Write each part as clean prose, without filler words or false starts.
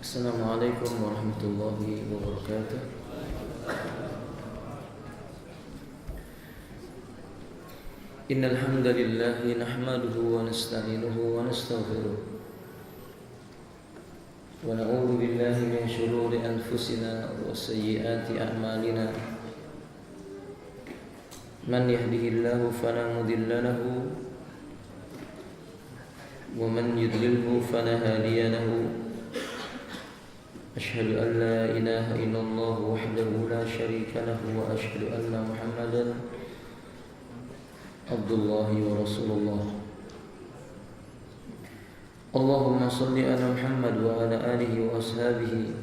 Assalamualaikum warahmatullahi wabarakatuh. Innal hamdalillah nahmaduhu wa nasta'inuhu wa nastaghfiruh wa na'udzu billahi min shururi anfusina wa sayyiati a'malina. Man yahdihillahu fala mudilla lahu wa man yudlilhu fala hadiya lahu. أشهد أن لا إله إلا الله وحده لا شريك له وأشهد أن محمدا عبد الله ورسول الله. اللهم صل على محمد وعلى آله وأصحابه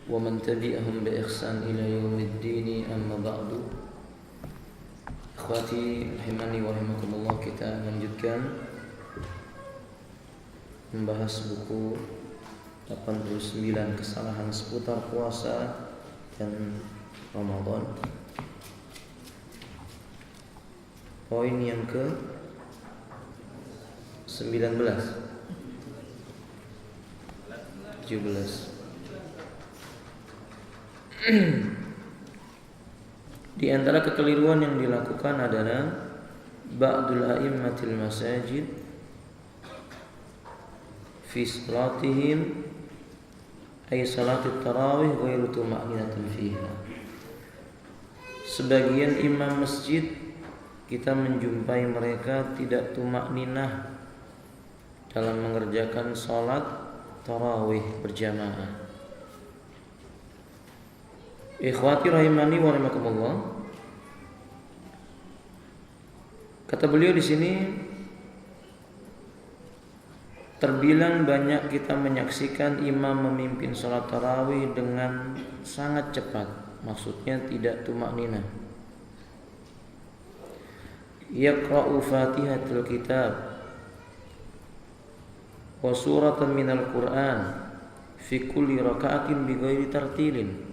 ومن تبعهم بإحسان إلى يوم الدين. أما بعد. Ikhwati rahimani wa rahimakumullah, kita lanjutkan membahas buku 89 kesalahan seputar puasa dan Ramadan. Poin yang ke 19 17. Di antara kekeliruan yang dilakukan adalah ba'dul a'immatil masajid fi salatihim ay salatit tarawih ghairu tuma'ninatin fiha. Sebagian imam masjid kita menjumpai mereka tidak tumakninah dalam mengerjakan salat tarawih berjamaah. Ikhwati rahimani wa rahimakumullah, kata beliau di sini, terbilang banyak kita menyaksikan imam memimpin sholat tarawih dengan sangat cepat, maksudnya tidak tumakninah. Yaqra'u fatihatul kitab wa suratan minal Qur'an fi kulli raka'atin bighairi tartilin.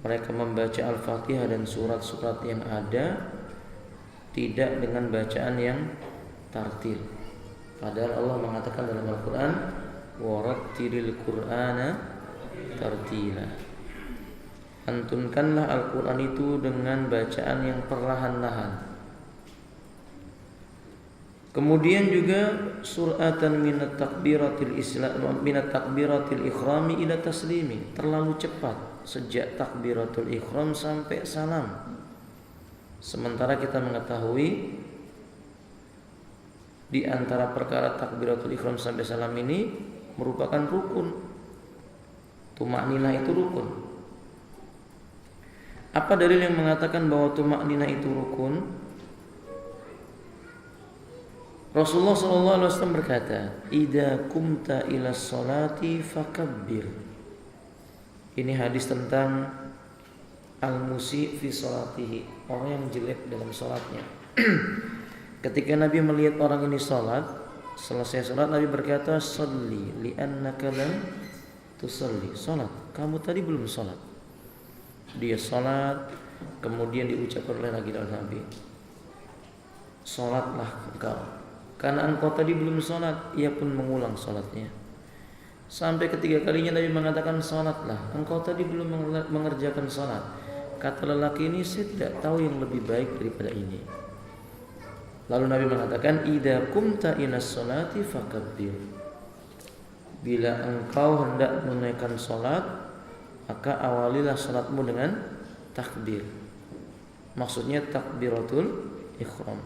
Mereka membaca Al-Fatihah dan surat-surat yang ada tidak dengan bacaan yang tartil. Padahal Allah mengatakan dalam Al-Quran, warattilil Qur'ana tartila. Antunkanlah Al-Quran itu dengan bacaan yang perlahan-lahan. Kemudian juga suratan minat takbiratil islam, minat takbiratil ikhrami ila taslimi. Terlalu cepat sejak takbiratul ikhram sampai salam. Sementara kita mengetahui di antara perkara takbiratul ikhram sampai salam ini merupakan rukun. Tumakninah itu rukun. Apa dalil yang mengatakan bahwa tumakninah itu rukun? Rasulullah SAW berkata, "Idza kumta ila sholati fakabbir." Ini hadis tentang al-musi fi sholatihi, orang yang jelek dalam sholatnya. Ketika Nabi melihat orang ini sholat, selesai sholat Nabi berkata, "Sholli li'annaka lam tusalli." Sholat, kamu tadi belum sholat. Dia sholat, kemudian diucapkan oleh lagi dalam Nabi, "Sholatlah engkau, karena engkau tadi belum sholat." Ia pun mengulang sholatnya. Sampai ketiga kalinya Nabi mengatakan, "Sholatlah, engkau tadi belum mengerjakan sholat." Kata lelaki ini, "Saya tidak tahu yang lebih baik daripada ini." Lalu Nabi mengatakan, "Idza kumta ila sholati fakabbir." Bila engkau hendak menunaikan salat, maka awalilah salatmu dengan takbir. Maksudnya takbiratul ikhram.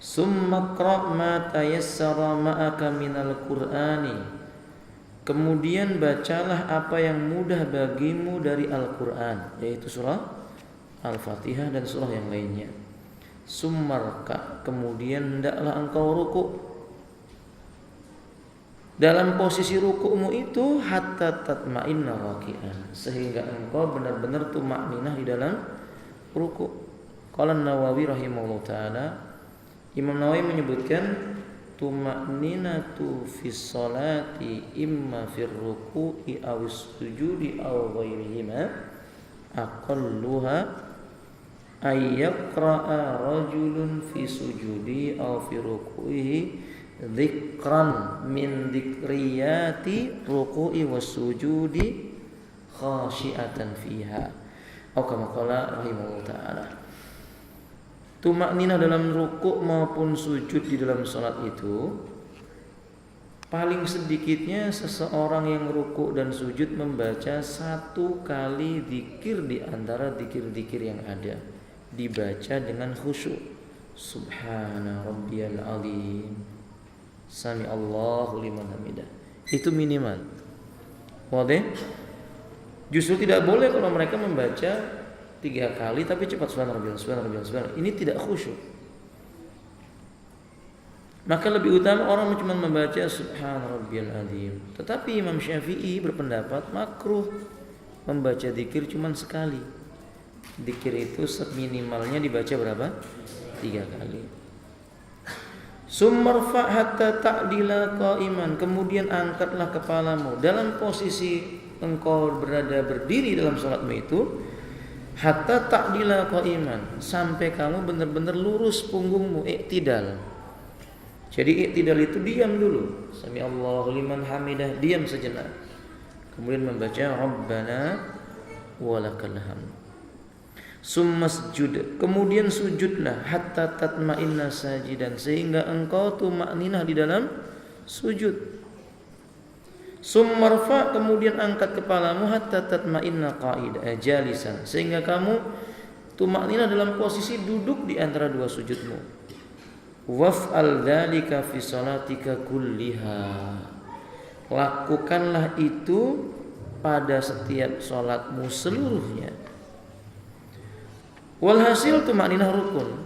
Summa qra' ma tayassara ma'aka minal Qur'ani. Kemudian bacalah apa yang mudah bagimu dari Al-Qur'an, yaitu surah Al-Fatihah dan surah yang lainnya. Summarka, kemudian hendaklah engkau rukuk. Dalam posisi rukukmu itu hatta tatma'inna raki'an, sehingga engkau benar-benar tumakninah di dalam rukuk. Qala Nawawi rahimahullah ta'ala, Imam Nawawi menyebutkan tumakninatu fis sholati imma fir ruku'i awis sujudi aw ghairihima aqalluha ay yaqra'a rajulun fi sujudi aw fi ruku'ihi dzikran min dzikriyati ruku'i wasujudi khasyiatan fiha. Atau kama qala rahimahullah taala. Tumakninah dalam rukuk maupun sujud di dalam salat itu paling sedikitnya seseorang yang rukuk dan sujud membaca 1 kali zikir di antara zikir-zikir yang ada, dibaca dengan khusyuk. Subhana rabbiyal azim, sami Allahu liman hamidah. Itu minimal. Wadah? Justru tidak boleh kalau mereka membaca 3 kali tapi cepat subhanallah. Ini tidak khusyuk. Maka lebih utama orang cuma membaca subhanarabbiyal azim. Tetapi Imam Syafi'i berpendapat makruh membaca zikir cuma sekali. Zikir itu minimalnya dibaca berapa? 3 kali. Summarfa hatta ta'dila qa'iman. Kemudian angkatlah kepalamu dalam posisi engkau berada berdiri dalam salatmu itu, hatta ta'dila qa'iman, sampai kamu benar-benar lurus punggungmu, i'tidal. Jadi i'tidal itu diam dulu, sami Allahu liman hamidah, diam sejenak. Kemudian membaca Rabbana walakal hamd. Summasjud, kemudian sujudlah hatta tatma'inna sajidan, sehingga engkau tumakninah di dalam sujud. Summarfa, kemudian angkat kepalamu hatta tatma'inna jalisan, sehingga kamu tumakninah dalam posisi duduk di antara 2 sujudmu. Waf'al dzalika fi salatika kulliha, lakukanlah itu pada setiap salatmu seluruhnya. Walhasil tumakninah rukun.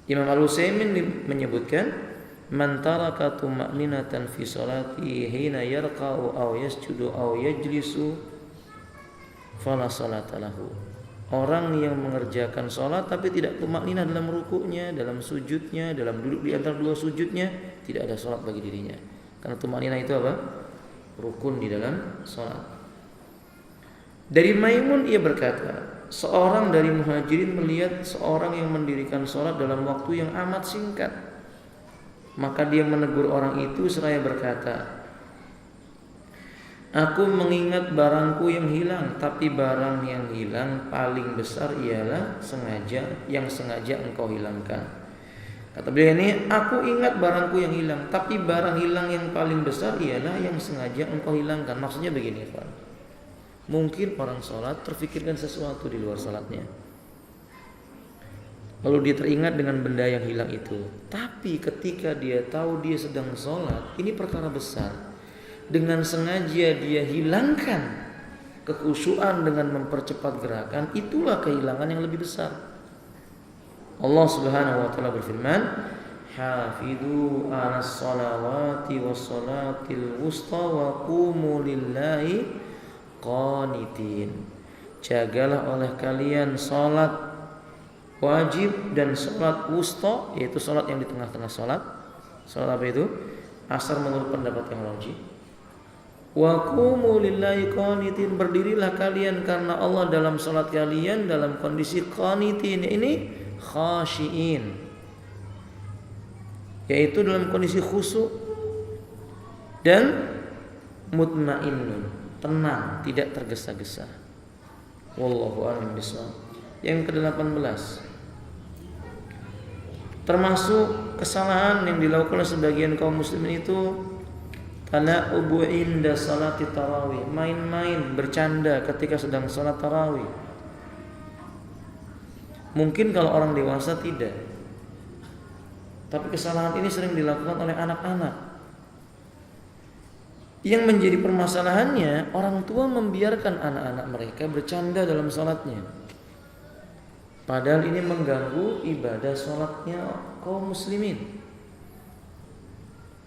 Imam Al-Utsaimin menyebutkan, man taraka tuma'ninatan fi salati hina yarqa'u aw yasjudu aw yajlisu fala salata lahu. Orang yang mengerjakan salat tapi tidak tumakninah dalam rukuknya, dalam sujudnya, dalam duduk di antara 2 sujudnya, tidak ada salat bagi dirinya. Karena tumakninah itu apa? Rukun di dalam salat. Dari Maimun ia berkata, seorang dari muhajirin melihat seorang yang mendirikan salat dalam waktu yang amat singkat. Maka dia menegur orang itu seraya berkata, aku mengingat barangku yang hilang, tapi barang yang hilang paling besar ialah yang sengaja engkau hilangkan. Kata beliau ini, aku ingat barangku yang hilang, tapi barang hilang yang paling besar ialah yang sengaja engkau hilangkan. Maksudnya begini, Pak. Mungkin orang sholat terfikirkan sesuatu di luar sholatnya, lalu dia teringat dengan benda yang hilang itu. Tapi ketika dia tahu dia sedang sholat, ini perkara besar, dengan sengaja dia hilangkan kekhusyuan dengan mempercepat gerakan, itulah kehilangan yang lebih besar. Allah Subhanahu wa taala berfirman, hafidhu 'alas shalawati was salatil wusta wa qumu lillahi qanitin. Jagalah oleh kalian salat wajib dan salat wusta, yaitu salat yang di tengah-tengah salat. Salat apa itu? Asar menurut pendapat yang rajih. Wa qumu lillahi qanitin, berdirilah kalian karena Allah dalam salat kalian dalam kondisi qanitin, ini khasyiin, yaitu dalam kondisi khusyuk dan mutmainnun, tenang, tidak tergesa-gesa. Wallahu a'lam bishawab. Yang ke-18, termasuk kesalahan yang dilakukan oleh sebagian kaum muslimin itu tala'ubu inda salati tarawih, main-main, bercanda ketika sedang salat tarawih. Mungkin kalau orang dewasa tidak, tapi kesalahan ini sering dilakukan oleh anak-anak. Yang menjadi permasalahannya, orang tua membiarkan anak-anak mereka bercanda dalam salatnya, padahal ini mengganggu ibadah salatnya kaum muslimin.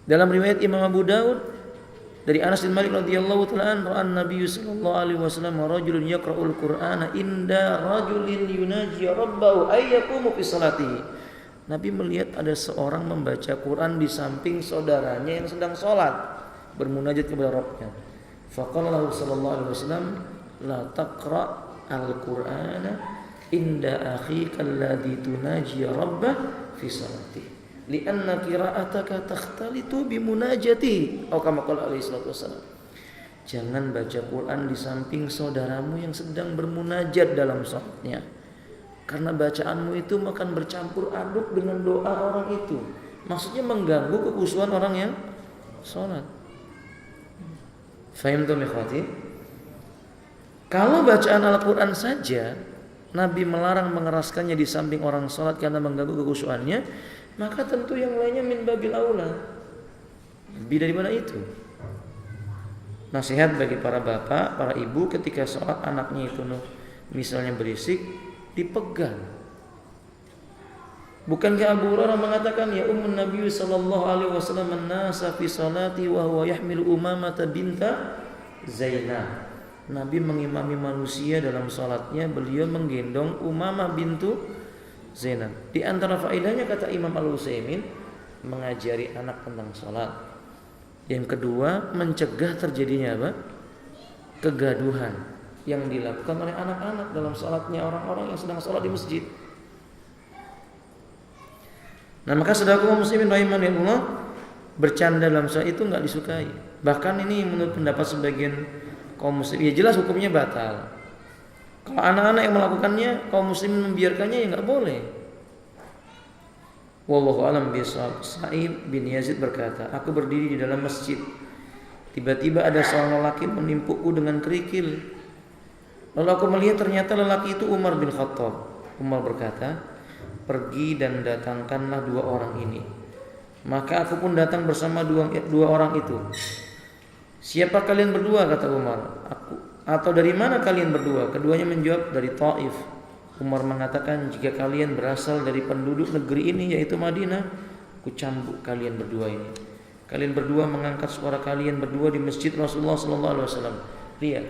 Dalam riwayat Imam Abu Daud dari Anas bin Malik radhiyallahu ta'ala anhu, Nabi sallallahu alaihi wasallam rajulun yaqra'ul Qur'ana inda rajulin yunaji rabbahu ayyaqumu fi salatihi. Nabi melihat ada seorang membaca Quran di samping saudaranya yang sedang salat, bermunajat kepada Rabbnya. Faqala lahu sallallahu alaihi wasallam, la taqra' al-Qur'ana inda akhika alladhi tunaji rabbah fi salatihi. li'anna qira'ataka takhtalitu bimunajati atau kama qala alaihi salatu wasallam. Jangan baca Quran di samping saudaramu yang sedang bermunajat dalam salatnya, karena bacaanmu itu akan bercampur aduk dengan doa orang itu. Maksudnya mengganggu kekhusyuan orang yang salat. Fahimtum ikhwati? Kalau bacaan Al-Quran saja Nabi melarang mengeraskannya di samping orang salat karena mengganggu kekhusyuannya, maka tentu yang lainnya min babil aula. Lebih daripada itu. Nasihat bagi para bapak, para ibu ketika sholat anaknya itu misalnya berisik, dipegang. Bukankah Abu Hurairah mengatakan ya ummun Nabi sallallahu alaihi wasallam an-nasa fi salati wa huwa yahmilu Umamah binta Zainab. Nabi mengimami manusia dalam salatnya, beliau menggendong Umamah bintu Zainab. Di antara faedahnya kata Imam Al-Utsaimin mengajari anak tentang salat. Yang kedua, mencegah terjadinya apa? Kegaduhan yang dilakukan oleh anak-anak dalam salatnya orang-orang yang sedang salat di masjid. Nah, maka saudaraku muslimin rahimanillah, bercanda dalam salat itu enggak disukai. Bahkan ini menurut pendapat sebagian kaum muslim, ya jelas hukumnya batal. Kalau anak-anak yang melakukannya, kaum muslimin membiarkannya, ya enggak boleh. Wallahu a'lam bishawab. Sa'id bin Yazid berkata, aku berdiri di dalam masjid. Tiba-tiba ada seorang lelaki menimpukku dengan kerikil. Lalu aku melihat ternyata lelaki itu Umar bin Khattab. Umar berkata, pergi dan datangkanlah dua orang ini. Maka aku pun datang bersama dua orang itu. Siapa kalian berdua? Kata Umar. Aku. Atau dari mana kalian berdua? Keduanya menjawab, dari Taif. Umar mengatakan, jika kalian berasal dari penduduk negeri ini yaitu Madinah, aku cambuk kalian berdua ini. Kalian berdua mengangkat suara kalian berdua di masjid Rasulullah sallallahu alaihi wasallam. Lihat,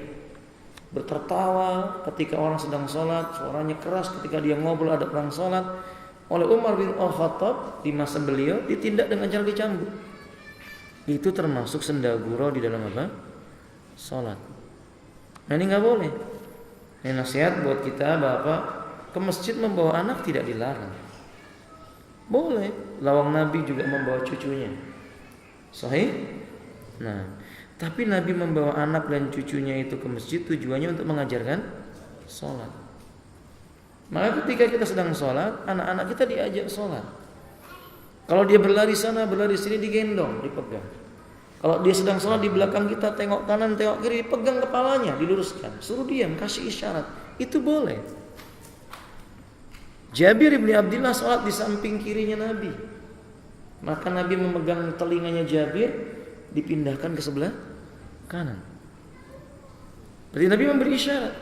bertertawa ketika orang sedang salat, suaranya keras ketika dia ngobrol ada perang salat. Oleh Umar bin Al-Khattab di masa beliau ditindak dengan cara dicambuk. Itu termasuk sendaguro di dalam apa? Salat. Nah, ini enggak boleh. Ini nasihat buat kita bapak, ke masjid membawa anak tidak dilarang. Boleh. Lawang Nabi juga membawa cucunya. Sahih? Nah, tapi Nabi membawa anak dan cucunya itu ke masjid tujuannya untuk mengajarkan sholat. Maka ketika kita sedang sholat, anak-anak kita diajak sholat. Kalau dia berlari sana, berlari sini, digendong, dipegang. Kalau dia sedang sholat di belakang kita, tengok kanan, tengok kiri, dipegang kepalanya, diluruskan. Suruh diam, kasih isyarat. Itu boleh. Jabir bin Abdullah sholat di samping kirinya Nabi. Maka Nabi memegang telinganya Jabir, dipindahkan ke sebelah kanan. Berarti Nabi memberi isyarat.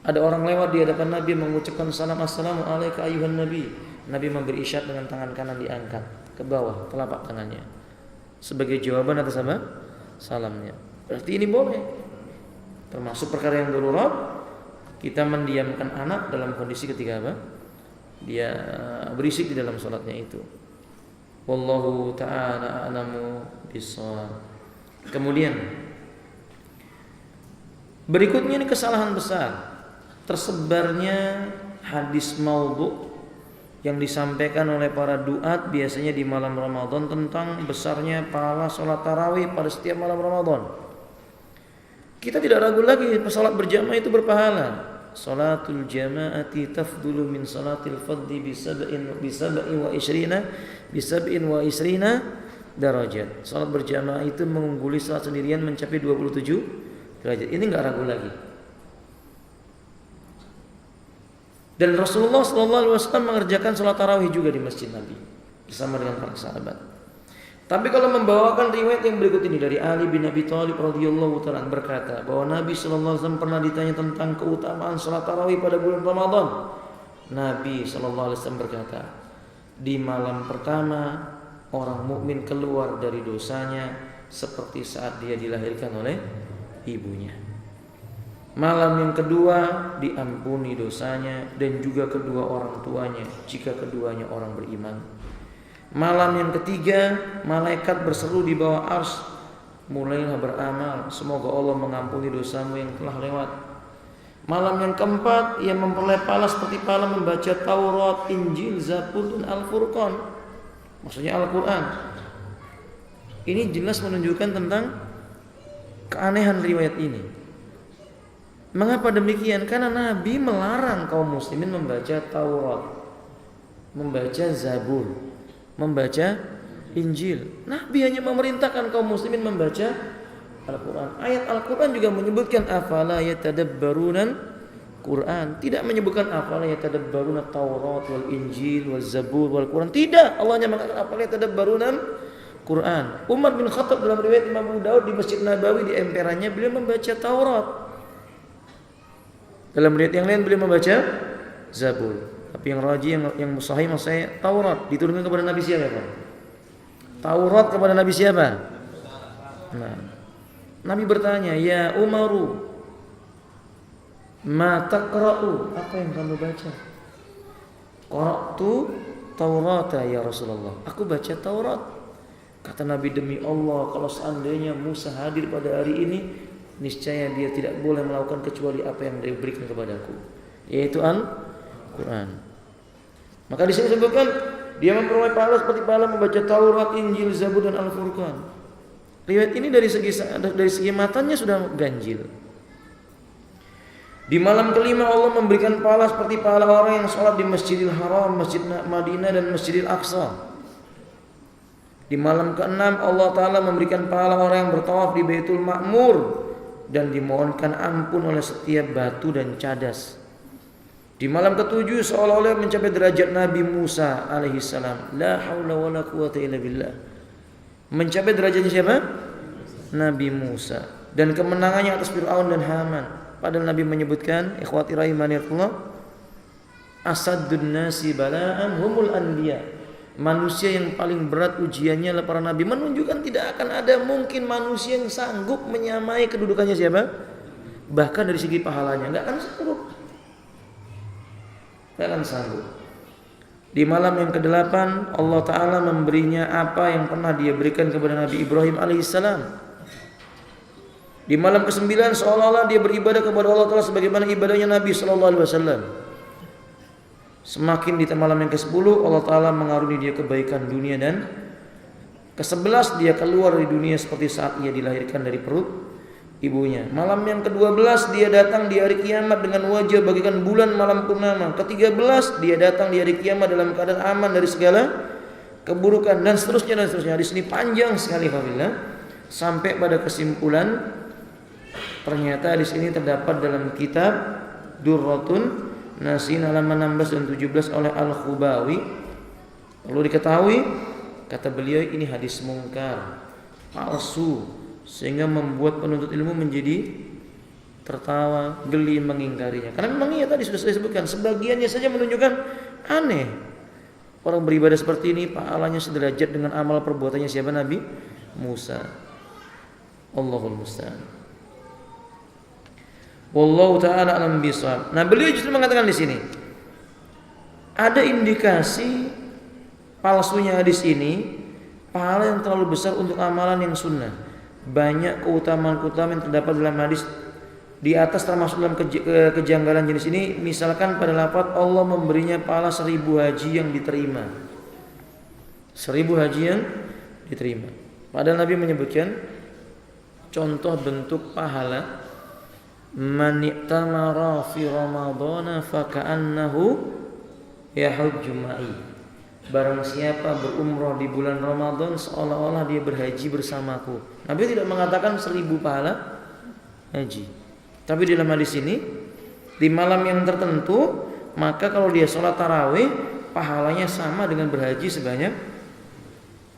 Ada orang lewat di hadapan Nabi mengucapkan salam, assalamu alayka ayuhan Nabi. Nabi memberi isyarat dengan tangan kanan diangkat ke bawah telapak tangannya sebagai jawaban atas apa? Salamnya. Berarti ini boleh. Termasuk perkara yang darurat, kita mendiamkan anak dalam kondisi ketika apa? Dia berisik di dalam salatnya itu. Wallahu ta'ala a'lamu bishawab. Kemudian berikutnya ini kesalahan besar, tersebarnya hadis maudhu yang disampaikan oleh para duat biasanya di malam Ramadan tentang besarnya pahala salat tarawih pada setiap malam Ramadan. Kita tidak ragu lagi salat berjamaah itu berpahala. Salatul jama'ati tafdulu min salatil fadhi bisab'in wa isrina darajat. Salat berjamaah itu mengungguli salat sendirian mencapai 27 derajat. Ini enggak ragu lagi. Dan Rasulullah SAW mengerjakan salat tarawih juga di masjid Nabi bersama dengan para sahabat. Tapi kalau membawakan riwayat yang berikut ini dari Ali bin Abi Thalib radhiyallahu ta'ala berkata bahwa Nabi SAW pernah ditanya tentang keutamaan salat tarawih pada bulan Ramadan. Nabi SAW berkata, di malam pertama orang mukmin keluar dari dosanya seperti saat dia dilahirkan oleh ibunya. Malam yang kedua diampuni dosanya dan juga kedua orang tuanya jika keduanya orang beriman. Malam yang ketiga malaikat berseru di bawah arsy, mulailah beramal, semoga Allah mengampuni dosamu yang telah lewat. Malam yang keempat ia memperoleh pahala seperti pahala membaca Taurat, Injil, Zabur dan Al-Furqan. Maksudnya Al-Quran. Ini jelas menunjukkan tentang keanehan riwayat ini. Mengapa demikian? Karena Nabi melarang kaum muslimin membaca Taurat, membaca Zabur, membaca Injil. Nabi hanya memerintahkan kaum muslimin membaca Al-Quran. Ayat Al-Quran juga menyebutkan afala yatadabbarunan Quran. Tidak menyebutkan afala yatadabbaruna Taurat wal Injil wal Zabur wal Quran. Tidak. Allah hanya mengatakan afala yatadabbarunan Quran. Umar bin Khattab dalam riwayat Imam Abu Daud di Masjid Nabawi di emperannya beliau membaca Taurat. Dalam riwayat yang lain beliau membaca Zabur. Tapi yang rajih yang sahih maksudnya Taurat diturunkan kepada Nabi siapa, Pak? Taurat kepada Nabi siapa? Nah, Nabi bertanya, "Ya Umaru, ma taqra'u?" Apa yang kamu baca? "Qara'tu Taurata ya Rasulullah." Aku baca Taurat. Kata Nabi, "Demi Allah, kalau seandainya Musa hadir pada hari ini, niscaya dia tidak boleh melakukan kecuali apa yang diberikan kepadaku, yaitu Al-Quran." Maka di sini disebutkan dia memperoleh pahala seperti pahala membaca Taurat, Injil, Zabur dan Al-Furqan. Riwayat ini dari segi matanya sudah ganjil. Di malam kelima Allah memberikan pahala seperti pahala orang yang sholat di Masjidil Haram, Masjid Madinah dan Masjidil Aqsa. Di malam keenam Allah Ta'ala memberikan pahala orang yang bertawaf di Baitul Ma'mur dan dimohonkan ampun oleh setiap batu dan cadas. Di malam ketujuh seolah-olah mencapai derajat Nabi Musa alaihissalam. La haula wala quwata illa billah. Mencapai derajatnya siapa? Nabi Musa. Dan kemenangannya atas Fir'aun dan Haman. Padahal Nabi menyebutkan, ikhwati rahimanillah, asaddun nasi bala'an humul anbiya. Manusia yang paling berat ujiannya adalah para nabi. Menunjukkan tidak akan ada mungkin manusia yang sanggup menyamai kedudukannya siapa? Bahkan dari segi pahalanya enggak akan sanggup. Enggak akan sanggup. Di malam yang ke-8 Allah Ta'ala memberinya apa yang pernah dia berikan kepada Nabi Ibrahim alaihissalam. Di malam ke-9 seolah-olah dia beribadah kepada Allah Ta'ala sebagaimana ibadahnya Nabi SAW. Semakin di malam yang ke-10 Allah Ta'ala mengaruni dia kebaikan dunia, dan ke-11 dia keluar dari dunia seperti saat ia dilahirkan dari perut ibunya. Malam yang ke-12 dia datang di hari kiamat dengan wajah bagaikan bulan malam purnama. Ke-13 dia datang di hari kiamat dalam keadaan aman dari segala keburukan, dan seterusnya dan seterusnya. Di sini panjang sekali Fadillah, sampai pada kesimpulan ternyata di sini terdapat dalam kitab Durratun Nasin halaman 16 dan 17 oleh Al-Khubawi. Perlu diketahui, kata beliau, ini hadis mungkar, palsu, sehingga membuat penuntut ilmu menjadi tertawa, geli mengingkarinya. Karena memang iya tadi sudah saya sebutkan, sebagiannya saja menunjukkan aneh. Orang beribadah seperti ini pahalanya sederajat dengan amal perbuatannya siapa? Nabi Musa. Allahul musta'an. Wallahu ta'ala alam bisawab. Nah, beliau justru mengatakan di sini ada indikasi palsunya hadis ini, pahala yang terlalu besar untuk amalan yang sunnah. Banyak keutamaan-keutamaan yang terdapat dalam hadis di atas, termasuk dalam kejanggalan jenis ini. Misalkan pada lafaz Allah memberinya pahala 1000 haji yang diterima. 1000 haji yang diterima. Padahal Nabi menyebutkan contoh bentuk pahala, man i'tamara fi ramadhana faka'annahu yahujju ma'i. Barang siapa berumrah di bulan Ramadan seolah-olah dia berhaji bersamaku. Nabi tidak mengatakan 1000 pahala haji. Tapi dalam hadis ini, di malam yang tertentu, maka kalau dia sholat tarawih, pahalanya sama dengan berhaji sebanyak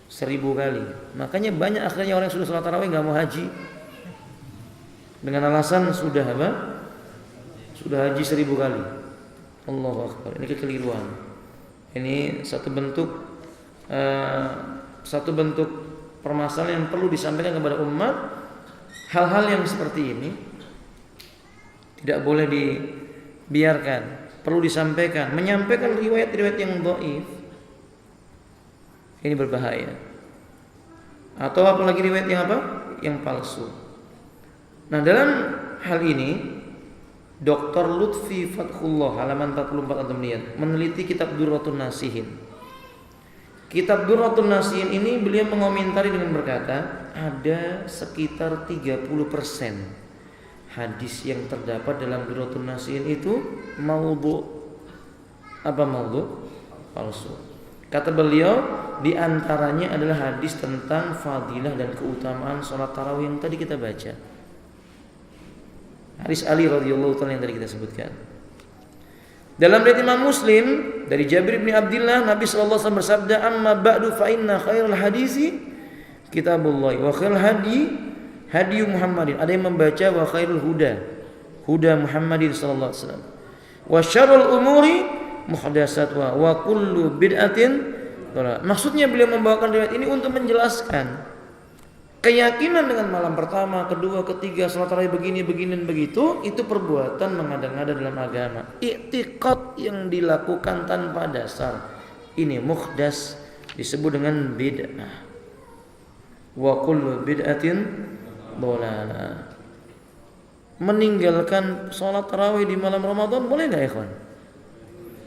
1000 kali. Makanya banyak akhirnya orang yang sudah sholat tarawih gak mau haji, dengan alasan sudah apa? Sudah haji 1000 kali. Allahu Akbar. Ini kekeliruan. Ini satu bentuk permasalahan yang perlu disampaikan kepada umat. Hal-hal yang seperti ini tidak boleh dibiarkan, perlu disampaikan. Menyampaikan riwayat-riwayat yang dhaif ini berbahaya. Atau apalagi riwayat yang apa? Yang palsu. Nah, dalam hal ini Dr. Lutfi Fathullah halaman 44 antum lihat, meneliti kitab Durratun Nasihin. Kitab Durratun Nasihin ini beliau mengomentari dengan berkata, ada sekitar 30% hadis yang terdapat dalam Durratun Nasihin itu maudhu. Apa maudhu? Palsu. Kata beliau, di antaranya adalah hadis tentang fadilah dan keutamaan sholat tarawih yang tadi kita baca. Hadis Ali radhiyallahu taala yang tadi kita sebutkan. Dalam riwayat Imam Muslim dari Jabir bin Abdullah, Nabi sallallahu alaihi wasallam bersabda, "Amma ba'du fa inna khairal hadisi kitabullah wa khairul hadi Muhammadin." Ada yang membaca wa khairul huda Muhammadin sallallahu alaihi wasallam. Wa syarrul umuri muhdatsatuha wa kullu bid'atin dhalalah. Maksudnya beliau membawakan riwayat ini untuk menjelaskan keyakinan dengan malam pertama, kedua, ketiga, salat tarawih begini dan begitu, itu perbuatan mengada-ngada dalam agama. I'tiqad yang dilakukan tanpa dasar. Ini muhdas, disebut dengan bid'ah. Wa kullu bid'atin dhalalah. Meninggalkan salat tarawih di malam Ramadan boleh enggak, ikhwan?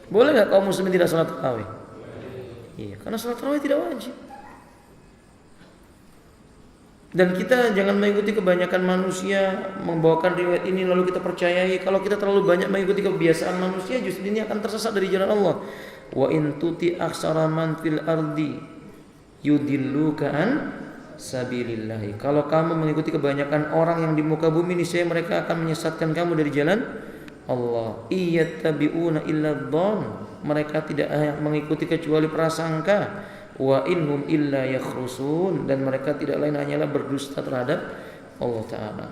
Boleh enggak kaum muslimin tidak salat tarawih? Iya, karena salat tarawih tidak wajib. Dan kita jangan mengikuti kebanyakan manusia membawakan riwayat ini lalu kita percayai. Kalau kita terlalu banyak mengikuti kebiasaan manusia, justru ini akan tersesat dari jalan Allah. Wa in tuti aksara man fil ardi yudilluka an sabilillah. Kalau kamu mengikuti kebanyakan orang yang di muka bumi, niscaya mereka akan menyesatkan kamu dari jalan Allah. Iyattabi'una illa dhann. Mereka tidak mengikuti kecuali prasangka. Wa inhum illa yakhrusun, dan mereka tidak lain hanyalah berdusta terhadap Allah Ta'ala.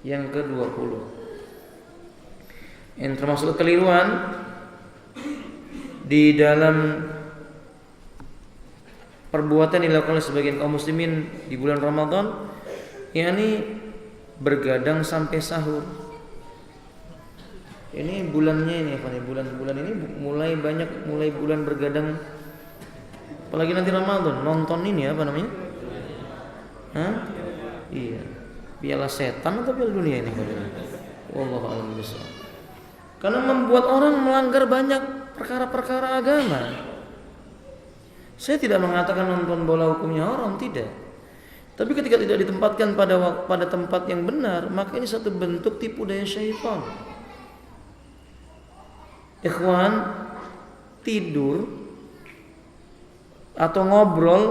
Yang ke-20, yang termasuk kekeliruan di dalam perbuatan yang dilakukan oleh sebagian kaum muslimin di bulan Ramadan, yakni bergadang sampai sahur. Ini bulannya ini, bulan ini mulai bulan bergadang. Apalagi nanti Ramadan, nonton ini apa namanya? Iya, piala setan atau piala dunia ini? Wallahu a'lam bishawab. Karena membuat orang melanggar banyak perkara-perkara agama. Saya tidak mengatakan nonton bola hukumnya haram, tidak. Tapi ketika tidak ditempatkan pada tempat yang benar, maka ini satu bentuk tipu daya syaitan. Ikhwan, tidur atau ngobrol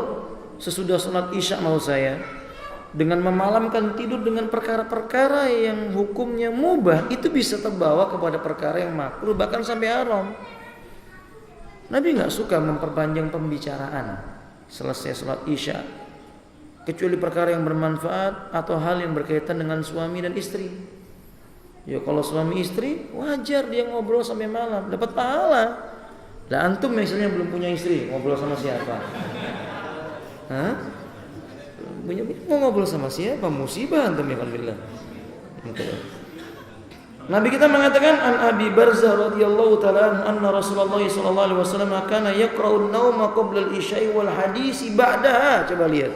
sesudah sholat isya mau saya dengan memalamkan tidur dengan perkara-perkara yang hukumnya mubah, itu bisa terbawa kepada perkara yang makruh bahkan sampai haram. Nabi nggak suka memperpanjang pembicaraan selesai sholat isya kecuali perkara yang bermanfaat atau hal yang berkaitan dengan suami dan istri. Ya kalau suami istri wajar dia ngobrol sampai malam, dapat pahala. Lah antum misalnya belum punya istri, ngobrol sama siapa? Mau ngobrol sama siapa? Musibah antum ya alhamdulillah. Nabi kita mengatakan an Abi Barzah radhiyallahu taala anna Rasulullah sallallahu alaihi wasallam kana yaqra'un nauma qabla al-isya'i wal hadisi ba'daha. Coba lihat.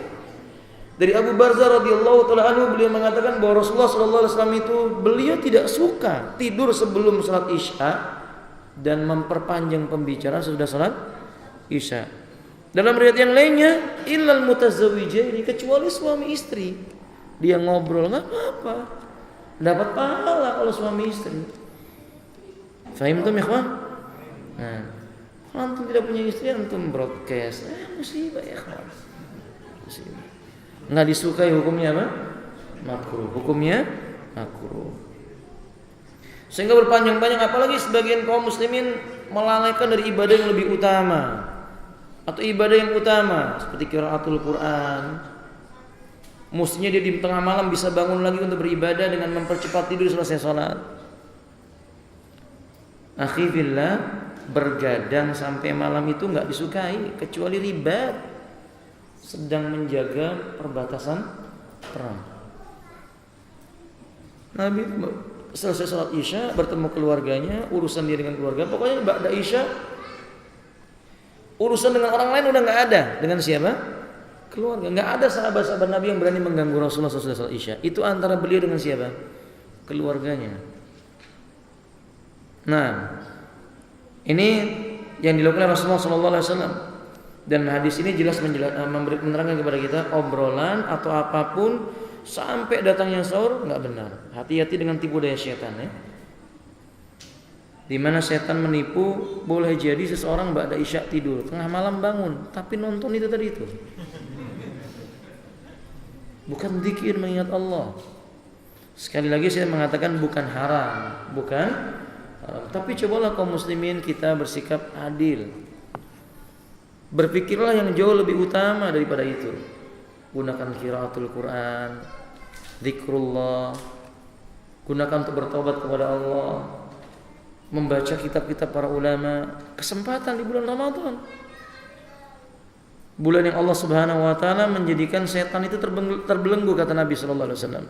Dari Abu Barzah radhiyallahu taala anhu, beliau mengatakan bahwa Rasulullah sallallahu alaihi wasallam itu beliau tidak suka tidur sebelum salat isya dan memperpanjang pembicaraan sudah salat isya. Dalam riwayat yang lainnya, illal mutazawwijaini, kecuali suami istri, dia ngobrol nggak apa-apa, dapat pahala kalau suami istri. Fahim tuh ikhwan? Nah, kalau antum tidak punya istri, antum broadcast, musibah ya ikhwan. Musibah. Nggak disukai hukumnya apa? Makruh. Hukumnya makruh. Sehingga berpanjang-panjang, apalagi sebagian kaum muslimin melalaikan dari ibadah yang lebih utama atau ibadah yang utama seperti qiraatul Quran. Mestinya dia di tengah malam bisa bangun lagi untuk beribadah dengan mempercepat tidur selesai sholat. Akhi fillah, bergadang sampai malam itu nggak disukai kecuali ribat, sedang menjaga perbatasan perang. Nabi selesai sholat isya bertemu keluarganya, urusan dia dengan keluarga, pokoknya ba'da isya urusan dengan orang lain udah nggak ada. Dengan siapa? Keluarga. Nggak ada sahabat-sahabat Nabi yang berani mengganggu Rasulullah sesudah sholat isya. Itu antara beliau dengan siapa? Keluarganya. Nah, ini yang dilakukan Rasulullah SAW. Dan hadis ini jelas menerangkan kepada kita obrolan atau apapun sampai datangnya sahur nggak benar. Hati-hati dengan tipu daya setan ya. Di mana setan menipu, boleh jadi seseorang ba'da isya tidur, tengah malam bangun, tapi nonton itu tadi itu. Bukan zikir mengingat Allah. Sekali lagi saya mengatakan bukan haram, tapi cobalah kaum muslimin kita bersikap adil. Berpikirlah yang jauh lebih utama daripada itu. Gunakan qiraatul Quran, zikrullah. Gunakan untuk bertobat kepada Allah, membaca kitab-kitab para ulama. Kesempatan di bulan Ramadan, bulan yang Allah Subhanahu wa taala menjadikan setan itu terbelenggu, kata Nabi sallallahu alaihi wasallam.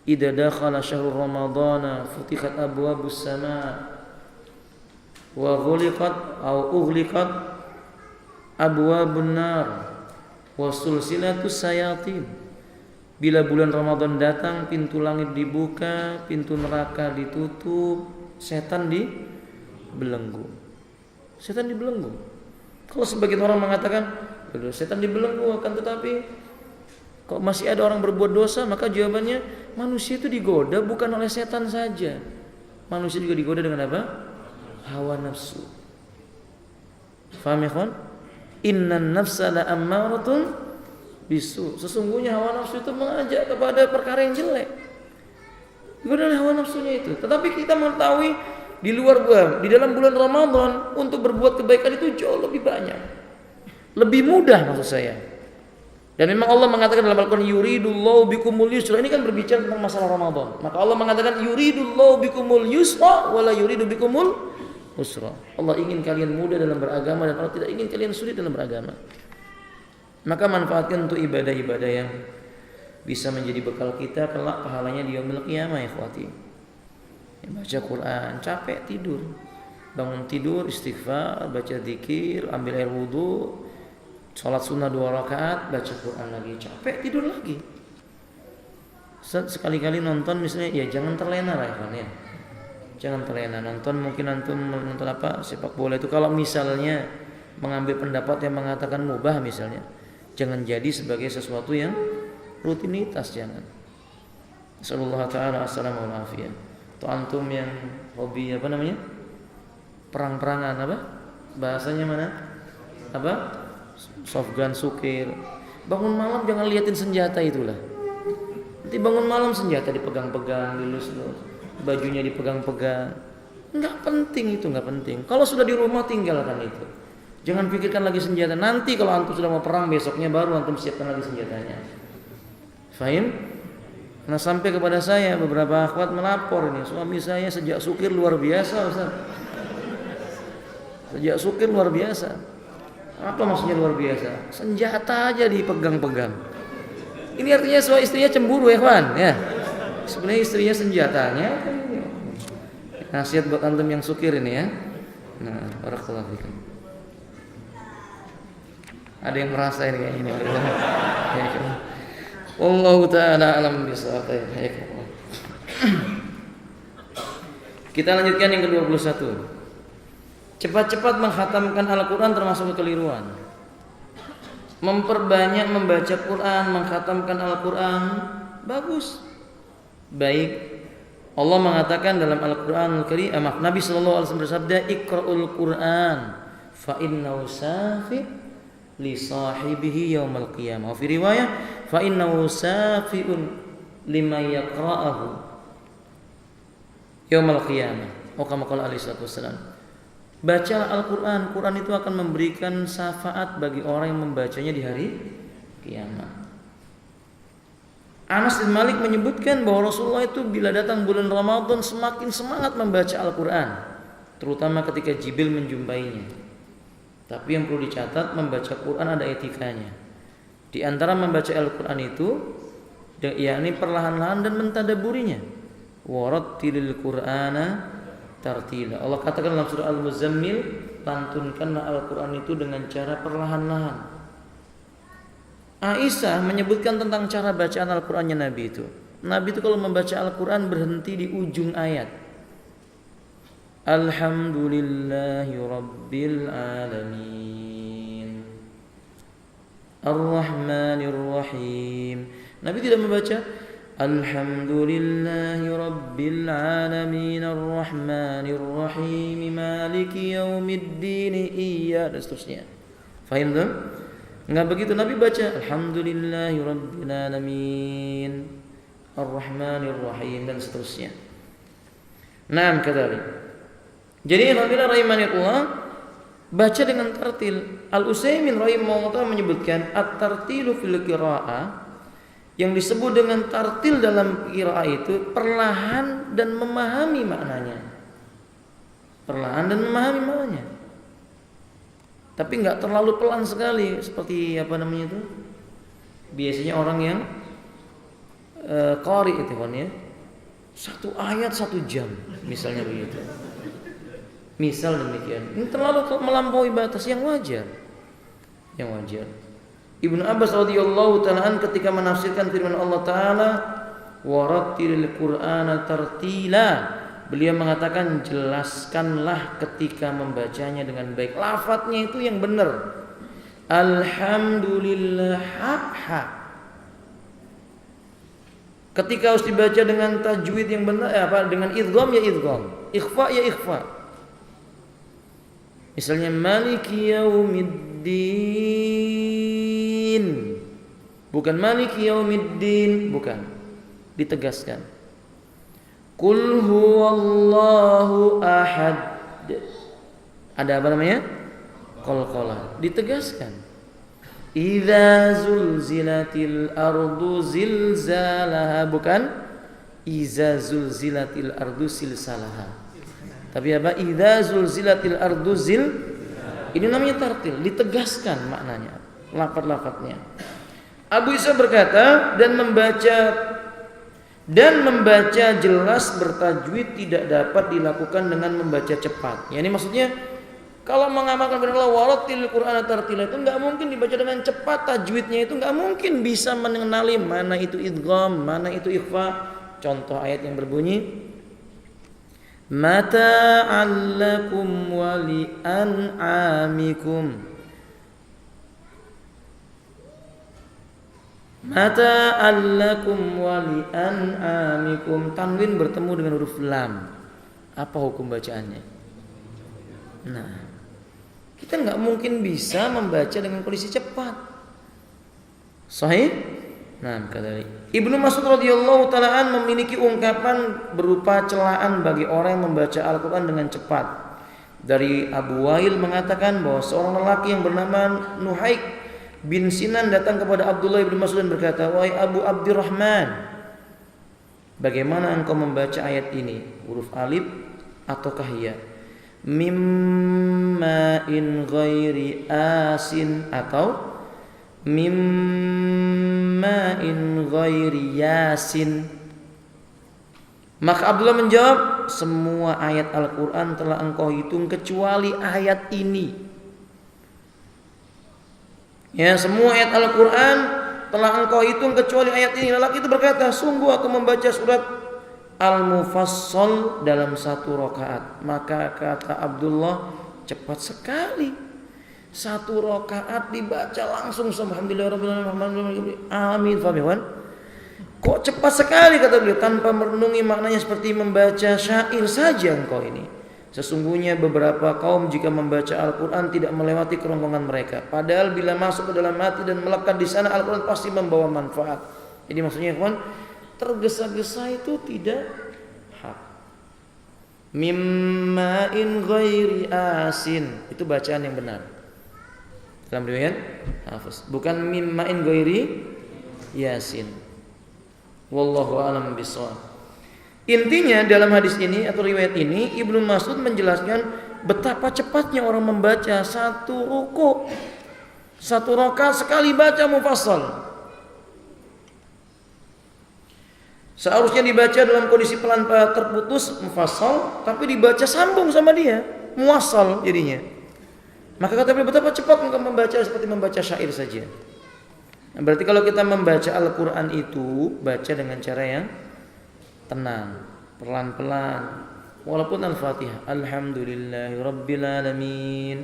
Idza dakhala syahrul ramadhana futihat abwabus sama wa ughliqat abwabun nar wa sulsilatus sayatin. Bila bulan Ramadan datang, pintu langit dibuka, pintu neraka ditutup, setan dibelenggu. Setan dibelenggu. Kalau sebagian orang mengatakan, setan dibelenggu, akan tetapi kok masih ada orang berbuat dosa, maka jawabannya manusia itu digoda bukan oleh setan saja. Manusia juga digoda dengan apa? Hawa nafsu. Faham ya kawan? Innan nafsa la ammaratun bisu. Sesungguhnya hawa nafsu itu mengajak kepada perkara yang jelek. Digoda oleh hawa nafsunya itu. Tetapi kita mengetahui di dalam bulan Ramadan untuk berbuat kebaikan itu jauh lebih banyak, lebih mudah maksud saya. Dan memang Allah mengatakan dalam Al-Quran, yuridullahu bikumul yusra. Ini kan berbicara tentang masalah Ramadan. Maka Allah mengatakan yuridullahu bikumul yusra wala yuridu bikumul usra. Allah ingin kalian mudah dalam beragama dan Allah tidak ingin kalian sulit dalam beragama. Maka manfaatkan untuk ibadah-ibadah yang bisa menjadi bekal kita kelak pahalanya di yaumil qiyamah ya ikhwati. Baca Quran, capek tidur. Bangun tidur, istighfar, baca zikir, ambil air wudu, sholat sunnah 2 rakaat, baca Quran lagi, capek tidur lagi. Sekali-kali nonton misalnya, ya jangan terlena lah ya. Jangan terlena nonton, mungkin antum nonton apa sepak bola itu, kalau misalnya mengambil pendapat yang mengatakan mubah misalnya, jangan jadi sebagai sesuatu yang rutinitas, jangan. Sallallahu taala assalamu alaikum. Atau antum yang hobi apa namanya? Perang-perangan apa? Bahasanya mana? Apa? Shotgun, sukir. Bangun malam jangan liatin senjata itulah. Nanti bangun malam senjata dipegang-pegang, dilus-lus, bajunya dipegang-pegang. Enggak penting itu, enggak penting. Kalau sudah di rumah tinggalkan itu. Jangan pikirkan lagi senjata. Nanti kalau antum sudah mau perang besoknya baru antum siapkan lagi senjatanya. Fahim? Nah sampai kepada saya beberapa akhwat melapor ini, suami saya sejak sukir luar biasa Ustaz. Sejak sukir luar biasa. Apa maksudnya luar biasa? Senjata aja dipegang-pegang. Ini artinya suami istrinya cemburu ya kawan ya. Sebenarnya istrinya senjatanya. Nasihat buat antum yang sukir ini ya. Nah, barakallahu fikum. Ada yang merasa ini kayak ini. Wallahu ta'ala alam bisawab. Kita lanjutkan yang ke-21. Cepat-cepat menghatamkan Al-Quran termasuk kekeliruan. Memperbanyak membaca Quran, menghatamkan Al-Quran, bagus, baik. Allah mengatakan dalam Al-Quran Al-Karim, Nabi sallallahu alaihi wasallam bersabda, "Iqra'ul Quran fa innahu safi li sahibihi yaumal qiyamah." Fi riwayah, "Fa innahu safi'un liman yaqra'ahu yaumal qiyamah." Kama qala alaihi wasallam. Bacalah Al-Quran. Quran itu akan memberikan syafaat bagi orang yang membacanya di hari kiamat. Anas bin Malik menyebutkan bahwa Rasulullah itu bila datang bulan Ramadan semakin semangat membaca Al-Quran, terutama ketika Jibril menjumpainya. Tapi yang perlu dicatat, membaca Quran ada etikanya. Di antara membaca Al-Quran itu, yakni perlahan-lahan dan mentadaburinya. Warattilil Qur'ana tartila. Allah katakan dalam surah Al-Muzammil, lantunkanlah Al-Quran itu dengan cara perlahan-lahan. Aisyah menyebutkan tentang cara bacaan Al-Qurannya Nabi itu. Nabi itu kalau membaca Al-Quran berhenti di ujung ayat. Alhamdulillahi Rabbil Alamin. Ar-Rahmanir Rahim. Nabi tidak membaca Alhamdulillahi Rabbil Alamin Ar-Rahmanir Rahim Maliki Yaumiddin Iya dan seterusnya. Faham tak? Enggak begitu. Nabi baca Alhamdulillahi Rabbil Alamin Ar-Rahmanir Rahim dan seterusnya. Naam kadzalik. Jadi apabila rahimanillah baca dengan tartil. Al-Utsaimin rahimahullah menyebutkan at-tartilu fil qiraah, yang disebut dengan tartil dalam qiraah itu perlahan dan memahami maknanya. Perlahan dan memahami maknanya. Tapi enggak terlalu pelan sekali seperti apa namanya itu? Biasanya orang yang qari itu kan ya. Satu ayat 1 jam misalnya begitu. Misal demikian. Ini terlalu melampaui batas yang wajar. Yang wajar. Ibnu Abbas radhiyallahu ta'ala ketika menafsirkan firman Allah taala warattilil Qur'ana tartila, beliau mengatakan jelaskanlah ketika membacanya dengan baik. Lafadznya itu yang benar. Alhamdulillah ha. Ketika harus dibaca dengan tajwid yang benar dengan idgham ya idgham, ikhfa ya ikhfa. Misalnya Maliki Yaumiddin, bukan Maliki Yaumiddin, bukan, ditegaskan. Qul huwallahu ahad. Ada apa namanya? Qalqalah, ditegaskan. Idza zulzilatil ardu zilzalaha, bukan iza zulzilatil ardu silsalaha. Tapi apa? Idza zulzilatil ardu zil. Ini namanya tartil, ditegaskan maknanya, lafaz-lafaznya. Abu Isa berkata dan membaca jelas bertajwid tidak dapat dilakukan dengan membaca cepat. Yani maksudnya kalau mengamalkan firman Allah warattil Qur'ana tartila itu enggak mungkin dibaca dengan cepat, tajwidnya itu enggak mungkin bisa mengenali mana itu idgham, mana itu ikhfa. Contoh ayat yang berbunyi mata'allakum wa li'an'amikum. Mata'allakum wa li'an'amikum. Tanwin bertemu dengan huruf lam. Apa hukum bacaannya? Nah, kita nggak mungkin bisa membaca dengan kondisi cepat. Sahih? Nah, kata Ibnu Mas'ud radhiyallahu ta'ala memiliki ungkapan berupa celaan bagi orang yang membaca Al-Quran dengan cepat. Dari Abu Wail mengatakan bahwa seorang lelaki yang bernama Nuhaik bin Sinan datang kepada Abdullah bin Mas'ud dan berkata, "Wahai Abu Abdurrahman, bagaimana engkau membaca ayat ini? Huruf alif ataukah ya? Mimma in ghairi asin atau mimma in ghairi yasin?" Maka Abdullah menjawab, "Semua ayat Al-Quran telah engkau hitung kecuali ayat ini." Ya, semua ayat Al-Quran telah engkau hitung kecuali ayat ini. Lelaki itu berkata, "Sungguh aku membaca surat Al-Mufassal dalam 1 rakaat." Maka kata Abdullah, cepat sekali. 1 rakaat dibaca langsung Alhamdulillahirrahmanirrahim. Amin. Faham? Kok cepat sekali kata beliau, tanpa merenungi maknanya seperti membaca syair saja engkau ini. Sesungguhnya beberapa kaum jika membaca Al-Quran tidak melewati kerongkongan mereka. Padahal bila masuk ke dalam hati dan melekat di sana, Al-Quran pasti membawa manfaat. Jadi maksudnya kawan, tergesa-gesa itu tidak hak. Mimma in ghairi asin, itu bacaan yang benar dalam riwayat Hafiz, bukan mimma in ghairi yasin. Wallahu a'lam bishawab. Intinya dalam hadis ini atau riwayat ini Ibnu Mas'ud menjelaskan betapa cepatnya orang membaca 1 ruku, 1 rakaat sekali baca mufassal. Seharusnya dibaca dalam kondisi pelan terputus mufassal, tapi dibaca sambung sama dia, muwassal jadinya. Maka kata beliau, betapa cepat engkau membaca seperti membaca syair saja. Nah, berarti kalau kita membaca Al-Quran itu baca dengan cara yang tenang, pelan-pelan. Walaupun Al-Fatihah, Alhamdulillahirabbil alamin.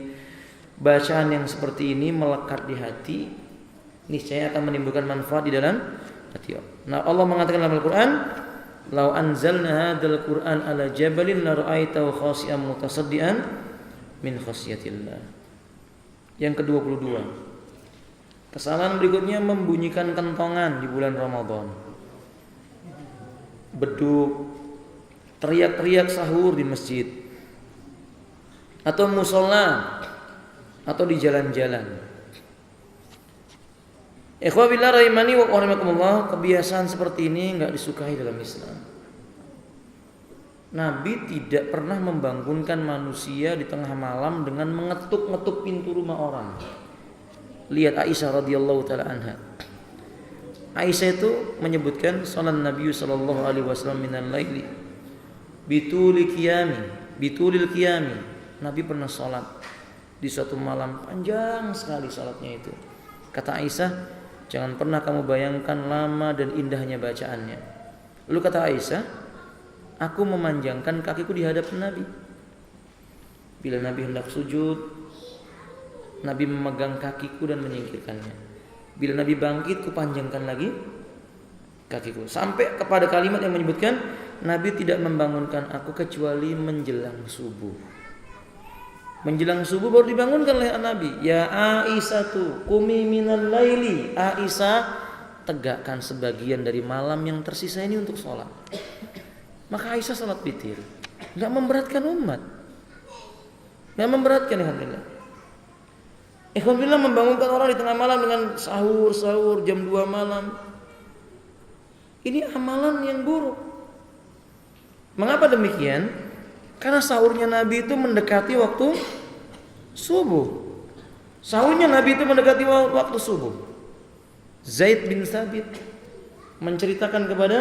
Bacaan yang seperti ini melekat di hati, niscaya akan menimbulkan manfaat di dalam hati. Nah, Allah mengatakan dalam Al-Qur'an, "Lau anzalna hadzal Qur'an ala jabalin la ra'aitahu khashi'an mutasaddian min khasyatillah." Yang ke-22. Kesalahan berikutnya membunyikan kentongan di bulan Ramadan. Beduk, teriak-teriak sahur di masjid atau musola atau di jalan-jalan. Ikhwah billah rahimani wa rahimakumullah, kebiasaan seperti ini enggak disukai dalam Islam. Nabi tidak pernah membangunkan manusia di tengah malam dengan mengetuk-ngetuk pintu rumah orang. Lihat Aisyah radhiyallahu taala anha. Aisyah itu menyebutkan salat Nabi sallallahu alaihi wasallam minal laili bitulil qiyami. Nabi pernah salat di suatu malam panjang sekali salatnya itu. Kata Aisyah, jangan pernah kamu bayangkan lama dan indahnya bacaannya. Lalu kata Aisyah, aku memanjangkan kakiku di hadapan Nabi. Bila Nabi hendak sujud, Nabi memegang kakiku dan menyingkirkannya. Bila Nabi bangkit, kupanjangkan lagi kakiku. Sampai kepada kalimat yang menyebutkan, Nabi tidak membangunkan aku kecuali menjelang subuh. Menjelang subuh baru dibangunkan oleh Nabi. Ya Aisyah tu, qumi minal laili. Aisyah, tegakkan sebagian dari malam yang tersisa ini untuk sholat. Maka Aisyah sholat witir. Enggak memberatkan umat. Enggak memberatkan, alhamdulillah. Alhamdulillah membangunkan orang di tengah malam dengan sahur jam 2 malam. Ini amalan yang buruk. Mengapa demikian? Karena sahurnya Nabi itu mendekati waktu subuh. Sahurnya Nabi itu mendekati waktu subuh. Zaid bin Thabit menceritakan kepada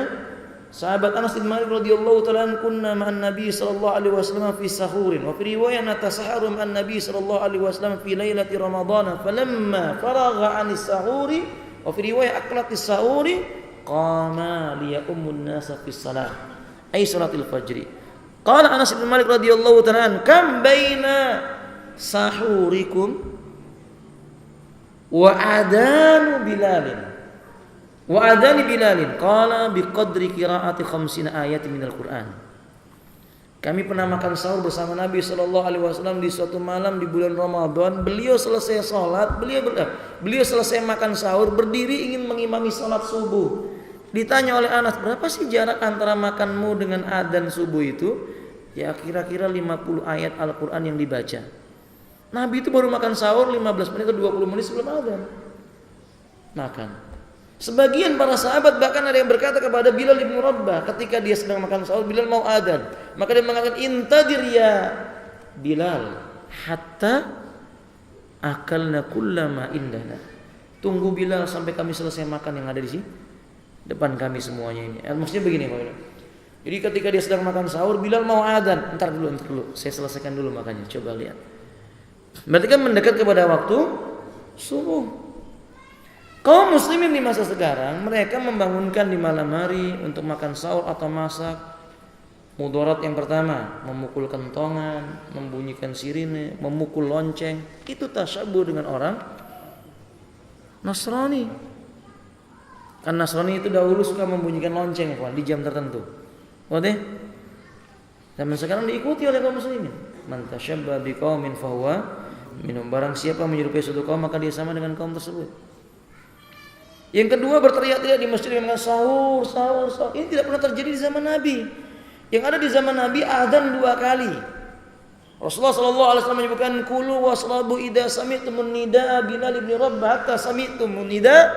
sahabat Anas bin Malik radhiyallahu ta'ala, kunna ma'an Nabi sallallahu alaihi wasallam fi sahurin wa fi riwayah natasaharu ma'an Nabi sallallahu alaihi wasallam fi lailati Ramadan, falamma faragha 'anis sahuri wa fi riwayah aqlatis sahuri qama liya'ummun nasa fi shalah ay salatil fajri. Qala Anas bin Malik radhiyallahu ta'ala, kam baina sahurikum wa adani Bilalin qala biqadri qiraati 50 ayat minal Qur'an. Kami pernah makan sahur bersama Nabi sallallahu alaihi wasallam di suatu malam di bulan Ramadan. Beliau selesai salat, beliau selesai makan sahur, berdiri ingin mengimami salat subuh. Ditanya oleh Anas, berapa sih jarak antara makanmu dengan adzan subuh itu? Ya kira-kira 50 ayat Al-Quran yang dibaca. Nabi itu baru makan sahur 15 menit atau 20 menit sebelum adzan. Makan. Sebagian para sahabat bahkan ada yang berkata kepada Bilal bin Rabah ketika dia sedang makan sahur, Bilal mau adzan. Maka dia mengatakan, intadir ya Bilal hatta akalna kullama indana. Tunggu Bilal sampai kami selesai makan yang ada di sini depan kami semuanya ini. Maksudnya begini, Pak. Jadi ketika dia sedang makan sahur, Bilal mau adzan. Entar dulu, saya selesaikan dulu makannya. Coba lihat. Berarti kan mendekat kepada waktu subuh. Kaum muslimin di masa sekarang, mereka membangunkan di malam hari untuk makan sahur atau masak. Mudarat yang pertama, memukul kentongan, membunyikan sirine, memukul lonceng. Itu tasyabuh dengan orang Nasrani. Kan Nasrani itu dahulu suka membunyikan lonceng di jam tertentu. Oke? Zaman sekarang diikuti oleh kaum muslimin. Man tasyabbaha biqaumin fahuwa minhum. Barang siapa menyerupai suatu kaum maka dia sama dengan kaum tersebut. Yang kedua, berteriak-teriak di masjid dengan sahur. Ini tidak pernah terjadi di zaman Nabi. Yang ada di zaman Nabi adzan 2 kali. Rasulullah sallallahu alaihi wasallam menyebutkan kulu wasrabu idza sami'tumun nidaa Bilal bin Rabah hatta sami'tumun nidaa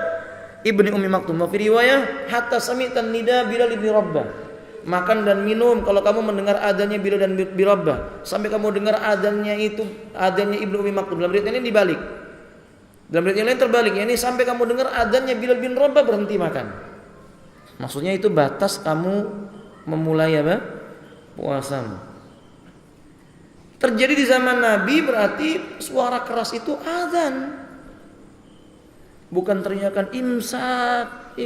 Ibni Ummi Maktum. Wa fi riwayah hatta sami'tan nida Bilal bin Rabah. Makan dan minum kalau kamu mendengar adzannya Bilal dan Rabah, sampai kamu dengar adzannya Ibnu Ummi Maktum. Dalam riwayat ini dibalik. Dalam riwayat yang lain terbalik, yakni sampai kamu dengar adzannya Bilal bin Rabah berhenti makan. Maksudnya itu batas kamu memulai apa? Puasamu. Terjadi di zaman Nabi berarti suara keras itu adzan. Bukan teriakan imsak.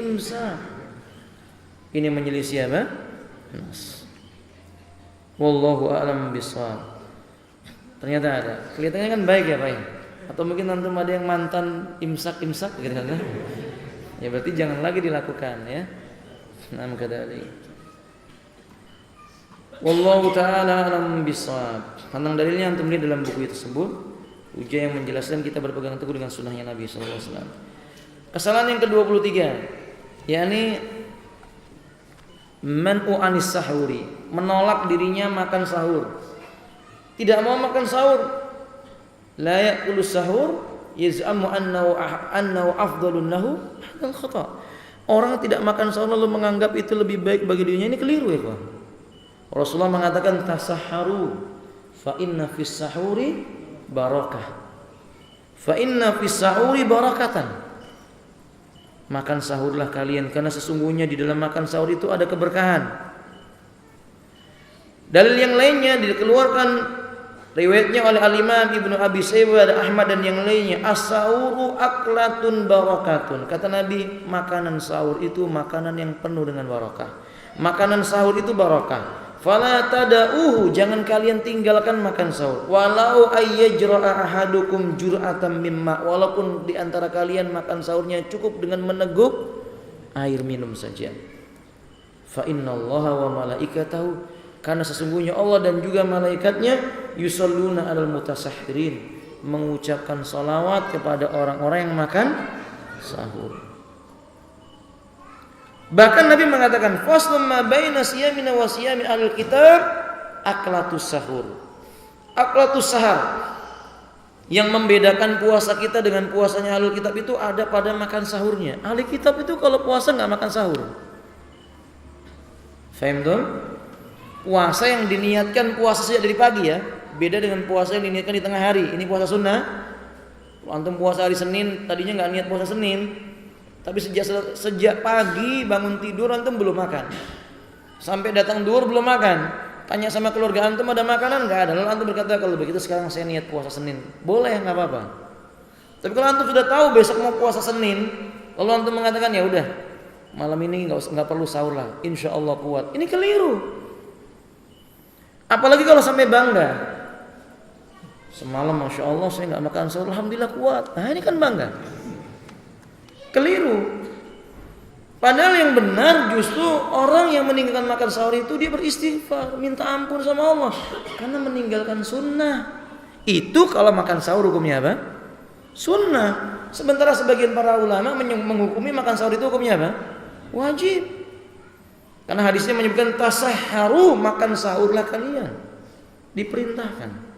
Ini menyelisih apa? Nas. Wallahu a'lam bishawab. Ternyata ada. Kelihatannya kan baik ya Pak. Atau mungkin antum ada yang mantan imsak gitu kan. Ya berarti jangan lagi dilakukan ya. Nah, kadalik. Wallahu taala alam bisawab. Tentang dalilnya antum lihat dalam buku tersebut. Ujian yang menjelaskan kita berpegang teguh dengan sunnahnya Nabi sallallahu alaihi wasallam. Kesalahan yang ke-23 yakni man'u anis sahuri, menolak dirinya makan sahur. Tidak mau makan sahur. La ya'kulu sahur yaz'amu annahu afdalun lahu hadal khata. Orang tidak makan sahur lalu menganggap itu lebih baik bagi dirinya, ini keliru ya, kawan. Rasulullah mengatakan tasahharu fa inna fis sahuri barakah. Fa inna fis sahuri barakatan. Makan sahurlah kalian karena sesungguhnya di dalam makan sahur itu ada keberkahan. Dalil yang lainnya dikeluarkan riwayatnya oleh Al-Imam Ibnu Abi Syaibah dan Ahmad dan yang lainnya, as-sahuru aklatun barakatun. Kata Nabi, makanan sahur itu makanan yang penuh dengan barakah. Makanan sahur itu barakah. Fala tada'uhu, jangan kalian tinggalkan makan sahur. Walau ayyajra'a ahadukum jur'atan mimma, walaupun di antara kalian makan sahurnya cukup dengan meneguk air minum saja. Fa innallaha wa malaikatahu, karena sesungguhnya Allah dan juga malaikatnya yusalluna 'alal mutasahhirin, mengucapkan salawat kepada orang-orang yang makan sahur. Bahkan Nabi mengatakan faslun ma baina siyamina wa siyami ahlul kitab aklatus sahur. Aklatus sahar, yang membedakan puasa kita dengan puasanya ahlul kitab itu ada pada makan sahurnya. Ahli kitab itu kalau puasa enggak makan sahur. Faham tuh? Puasa yang diniatkan puasa sejak dari pagi ya, beda dengan puasa yang diniatkan di tengah hari. Ini puasa sunnah. Antum puasa hari Senin, tadinya enggak niat puasa Senin. Tapi sejak pagi bangun tidur antum belum makan. Sampai datang duhur belum makan. Tanya sama keluarga antum ada makanan enggak ada. Lalu antum berkata kalau begitu sekarang saya niat puasa Senin. Boleh, enggak apa-apa. Tapi kalau antum sudah tahu besok mau puasa Senin, lalu antum mengatakan ya udah, malam ini enggak perlu sahur lah, insyaallah kuat. Ini keliru. Apalagi kalau sampai bangga. Semalam Masya Allah saya enggak makan sahur, alhamdulillah kuat. Nah, ini kan bangga. Keliru. Padahal yang benar justru orang yang meninggalkan makan sahur itu dia beristighfar, minta ampun sama Allah karena meninggalkan sunnah. Itu kalau makan sahur hukumnya apa? Sunnah. Sementara sebagian para ulama menghukumi makan sahur itu hukumnya apa? Wajib. Karena hadisnya menyebutkan tasahharu, makan sahurlah kalian. Diperintahkan.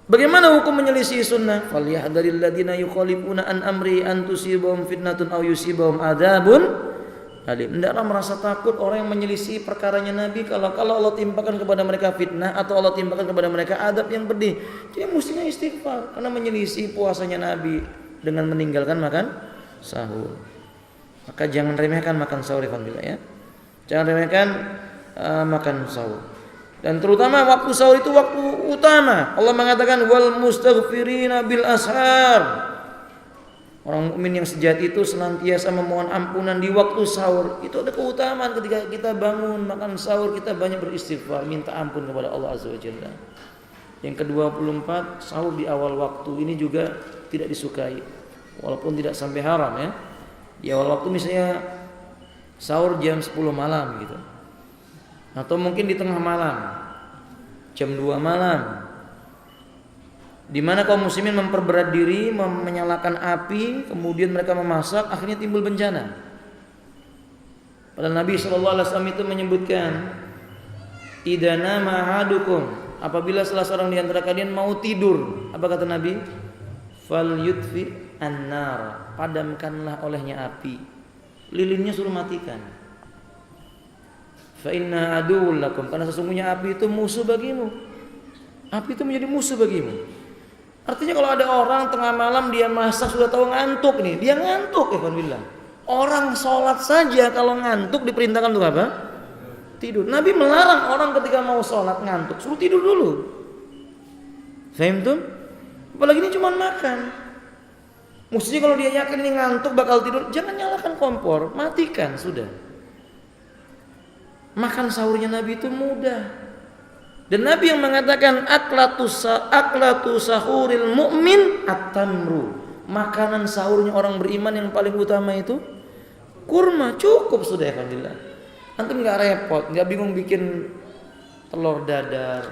Bagaimana hukum menyelisih sunnah? Falyahdharil ladzina yukhalifuna an amri an tusibahum fitnatun aw yusibahum adzabun alim. Hendaklah merasa takut orang yang menyelisih perkaranya Nabi kalau Allah timpakan kepada mereka fitnah atau Allah timpakan kepada mereka adab yang pedih. Dia mestinya istighfar karena menyelisih puasanya Nabi dengan meninggalkan makan sahur. Maka jangan remehkan makan sahur ya. Jangan remehkan makan sahur. Dan terutama waktu sahur itu waktu utama. Allah mengatakan wal mustaghfirina bil ashar. Orang mukmin yang sejati itu senantiasa memohon ampunan di waktu sahur. Itu ada keutamaan ketika kita bangun makan sahur, kita banyak beristighfar, minta ampun kepada Allah Azza wa Jalla. Yang ke-24, sahur di awal waktu ini juga tidak disukai. Walaupun tidak sampai haram ya. Di awal waktu misalnya sahur jam 10 malam gitu. Atau mungkin di tengah malam, jam 2 malam, di mana kaum muslimin memperberat diri, menyalakan api, kemudian mereka memasak, akhirnya timbul bencana. Padahal Nabi SAW itu menyebutkan, idza nama ahadukum, apabila salah seorang di antara kalian mau tidur, apa kata Nabi? Falyutfi an-nar, padamkanlah olehnya api, lilinnya suruh matikan. Fa inna aduwwul lakum, karena sesungguhnya api itu musuh bagimu. Api itu menjadi musuh bagimu. Artinya kalau ada orang tengah malam dia masak sudah tahu ngantuk nih, dia ngantuk ya billah. Orang sholat saja kalau ngantuk diperintahkan untuk apa? Tidur. Nabi melarang orang ketika mau sholat ngantuk suruh tidur dulu. Faham tuh? Apalagi ini cuma makan. Mestinya kalau dia yakin ini ngantuk bakal tidur, jangan nyalakan kompor, matikan sudah. Makan sahurnya Nabi itu mudah. Dan Nabi yang mengatakan aklatu sahuril mu'min at-tamru. Makanan sahurnya orang beriman yang paling utama itu kurma. Cukup sudah, alhamdulillah. Antum enggak repot, enggak bingung bikin telur dadar,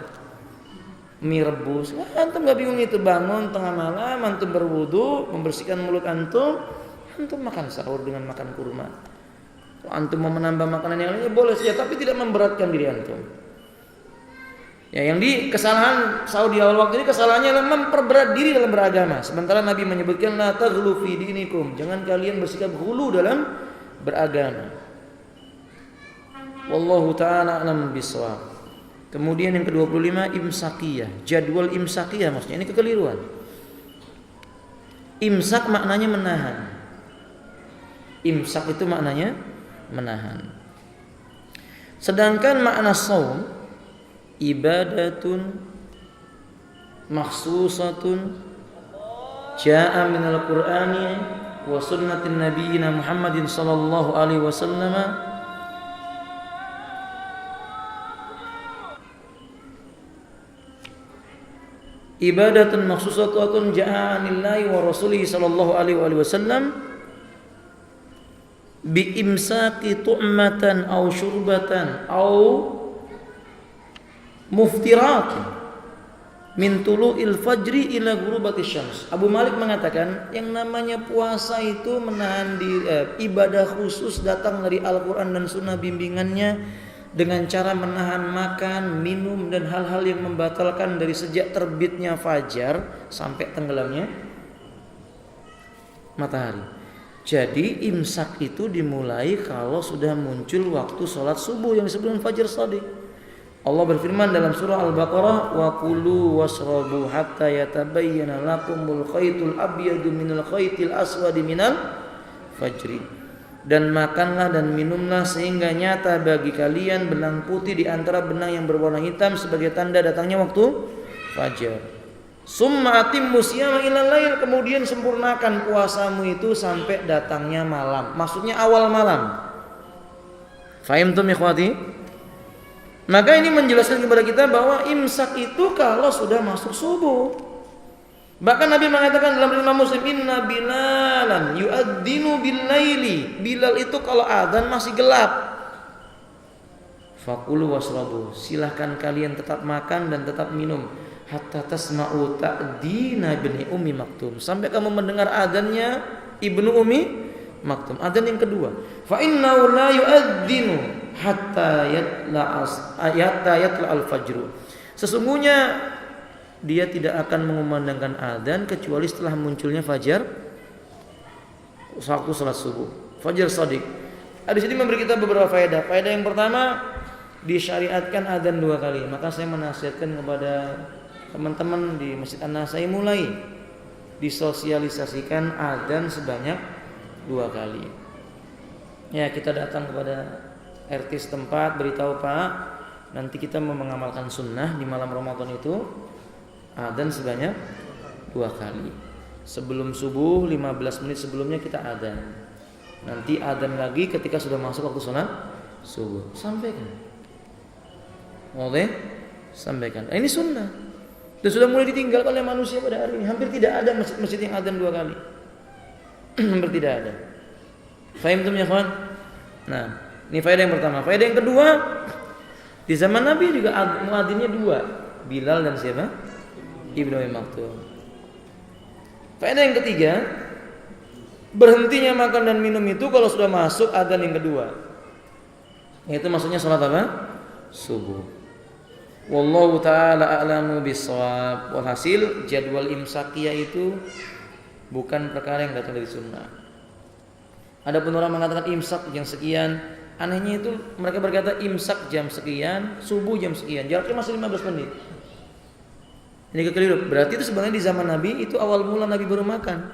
mie rebus. Antum enggak bingung itu, bangun tengah malam, antum berwudu, membersihkan mulut antum makan sahur dengan makan kurma. Kalau antum mau menambah makanan yang lainnya boleh saja, tapi tidak memberatkan diri antum. Ya, yang di kesalahan sahur di awal waktu ini kesalahannya adalah memperberat diri dalam beragama. Sementara Nabi menyebutkan la taghlu fi dinikum, jangan kalian bersikap ghulu dalam beragama. Wallahu taala alam bisawab. Kemudian yang ke-25 imsakiyah, jadwal imsakiyah, maksudnya ini kekeliruan. Imsak maknanya menahan. Imsak itu maknanya menahan. Sedangkan makna shaum ibadatun makhsusatun jaa minal qur'ani wa sunnatin nabiyina Muhammadin sallallahu alaihi wasallam ibadatun makhsusatun jaa anillahi wa rasulihi sallallahu alaihi wasallam bi imsaki tu'matan aw syurbatan aw muftirat min tulu'il fajri ila ghurubati syams. Abu Malik mengatakan yang namanya puasa itu menahan diri, ibadah khusus datang dari Al-Quran dan sunnah bimbingannya dengan cara menahan makan, minum dan hal-hal yang membatalkan dari sejak terbitnya fajar sampai tenggelamnya matahari. Jadi imsak itu dimulai kalau sudah muncul waktu sholat subuh yang disebut fajar shadiq. Allah berfirman dalam surah Al-Baqarah, wa kulu washrabu hatta yatabayyana lakumul khaytul abyadu minal khaytil aswadi minal fajri. Dan makanlah dan minumlah sehingga nyata bagi kalian benang putih di antara benang yang berwarna hitam sebagai tanda datangnya waktu fajar. Summa atimmu siyama ilal lail, kemudian sempurnakan puasamu itu sampai datangnya malam. Maksudnya awal malam. Fahimtum ikhwati? Maka ini menjelaskan kepada kita bahwa imsak itu kalau sudah masuk subuh. Bahkan Nabi mengatakan dalam riwayat Muslim, inna bilalan yu'adzinu bil-laili. Bilal itu kalau adzan masih gelap. Fakulu washrabu, silahkan kalian tetap makan dan tetap minum hatta tasma'u ta'dina ibni ummi maktum, sampai kamu mendengar adzannya ibnu ummi maktum, adzan yang kedua. Fa innahu la yu'adzinu hatta yatla al-fajru. Sesungguhnya dia tidak akan mengumandangkan adzan kecuali setelah munculnya fajar, waktu salat subuh, fajar shadiq. Di sini memberi kita beberapa faedah. Faedah yang pertama, disyariatkan adzan 2 kali. Maka saya menasihatkan kepada teman-teman di Masjid An-Nasai mulai disosialisasikan adzan sebanyak 2 kali. Ya, kita datang kepada RT setempat, beritahu Pak, nanti kita mau mengamalkan sunnah di malam Ramadan itu adzan sebanyak 2 kali. Sebelum subuh 15 menit sebelumnya kita adzan. Nanti adzan lagi ketika sudah masuk waktu salat subuh. Sampaikan. Oke? Sampaikan. Ini sunnah. Dan sudah mulai ditinggalkan oleh manusia pada hari ini. Hampir tidak ada masjid yang adzan 2 kali. Hampir tidak ada. Fahimtum ya kawan? Nah, ini faedah yang pertama. Faedah yang kedua, di zaman Nabi juga muadzinnya 2, Bilal dan siapa? Ibnu Ummi Maktum. Faedah yang ketiga, berhentinya makan dan minum itu kalau sudah masuk adzan yang kedua. Yaitu maksudnya salat apa? Subuh. Wallahu taala a'lamu bissawab. Walhasil jadwal imsakiyah itu bukan perkara yang datang dari sunnah. Adapun orang mengatakan imsak jam sekian, anehnya itu mereka berkata imsak jam sekian, subuh jam sekian, jaraknya masih 15 menit. Ini kekeliru. Berarti itu sebenarnya di zaman Nabi itu awal mula Nabi baru makan.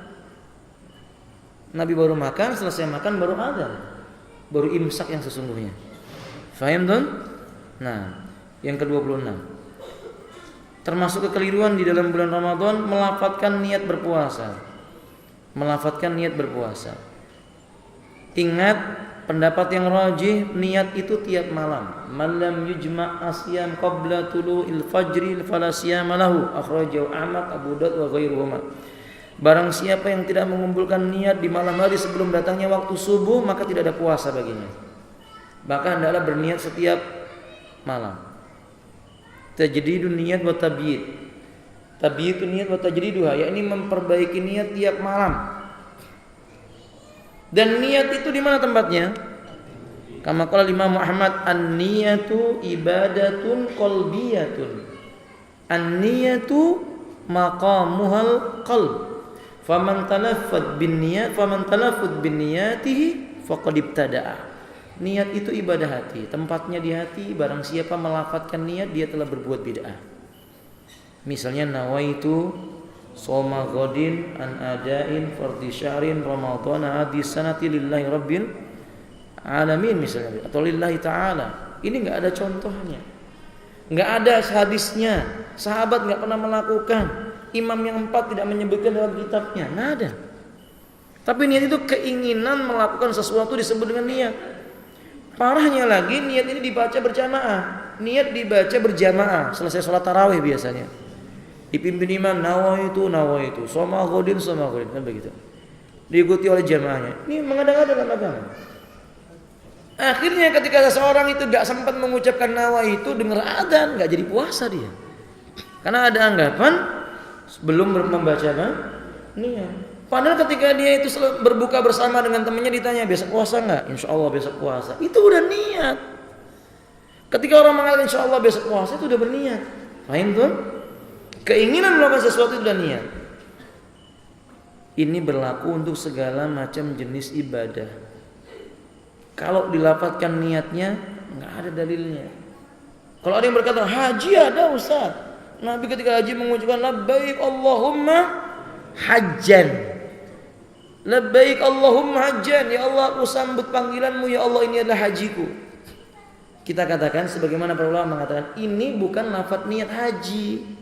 Nabi baru makan, selesai makan baru adzan. Baru imsak yang sesungguhnya. Fahim tuh? Nah, yang ke-26. Termasuk kekeliruan di dalam bulan Ramadan melafadzkan niat berpuasa. Melafadzkan niat berpuasa. Ingat pendapat yang rajih niat itu tiap malam. Man lam yujma' asyam qabla tulu'il fajri fala siyama lahu. Akhrajahu Ahmad, Abu Daud wa ghairuhuma. Barang siapa yang tidak mengumpulkan niat di malam hari sebelum datangnya waktu subuh, maka tidak ada puasa baginya. Maka hendaklah berniat setiap malam. Tajdidun niyat wa tabyid. Tabyidun niyat wa tajdiduha, yakni memperbaiki niat tiap malam. Dan niat itu di mana tempatnya? Kama qala Imam Ahmad, an-niyatu ibadatun qalbiyatun. An-niyatu maqamuhal qalb. Faman talaffat bin niyatihi faqad ibtada'a. Niat itu ibadah hati, tempatnya di hati. Barang siapa melafadzkan niat, dia telah berbuat bid'ah. Misalnya nawaitu shoma ghadin an adain fardhi syahrin ramadhana hadis sanati lillahi rabbil alamin misalnya, atau lillahi ta'ala. Ini enggak ada contohnya, enggak ada hadisnya, sahabat enggak pernah melakukan, imam yang 4 tidak menyebutkan dalam kitabnya, enggak ada. Tapi niat itu keinginan melakukan sesuatu disebut dengan niat. Parahnya lagi, niat ini dibaca berjamaah. Niat dibaca berjamaah selesai sholat tarawih biasanya. Dipimpin imam, nawaitu, shoma ghadin, kan begitu. Diikuti oleh jamaahnya. Ini mengada-ngada dalam agama. Akhirnya ketika seseorang itu tidak sempat mengucapkan nawaitu, dengar adzan, enggak jadi puasa dia. Karena ada anggapan belum membaca niat. Padahal ketika dia itu berbuka bersama dengan temannya, ditanya besok puasa enggak? Insya Allah besok puasa. Itu udah niat. Ketika orang mengatakan insya Allah besok puasa, itu udah berniat. Paham tuh? Keinginan melakukan sesuatu itu udah niat. Ini berlaku untuk segala macam jenis ibadah. Kalau dilafadzkan niatnya, enggak ada dalilnya. Kalau ada yang berkata haji ada Ustaz, Nabi ketika haji mengucapkan labbaik Allahumma hajjan. Labbaik Allahumma hajjan, ya Allah aku sambut panggilanmu, ya Allah ini adalah hajiku. Kita katakan sebagaimana para ulama mengatakan ini bukan lafaz niat haji.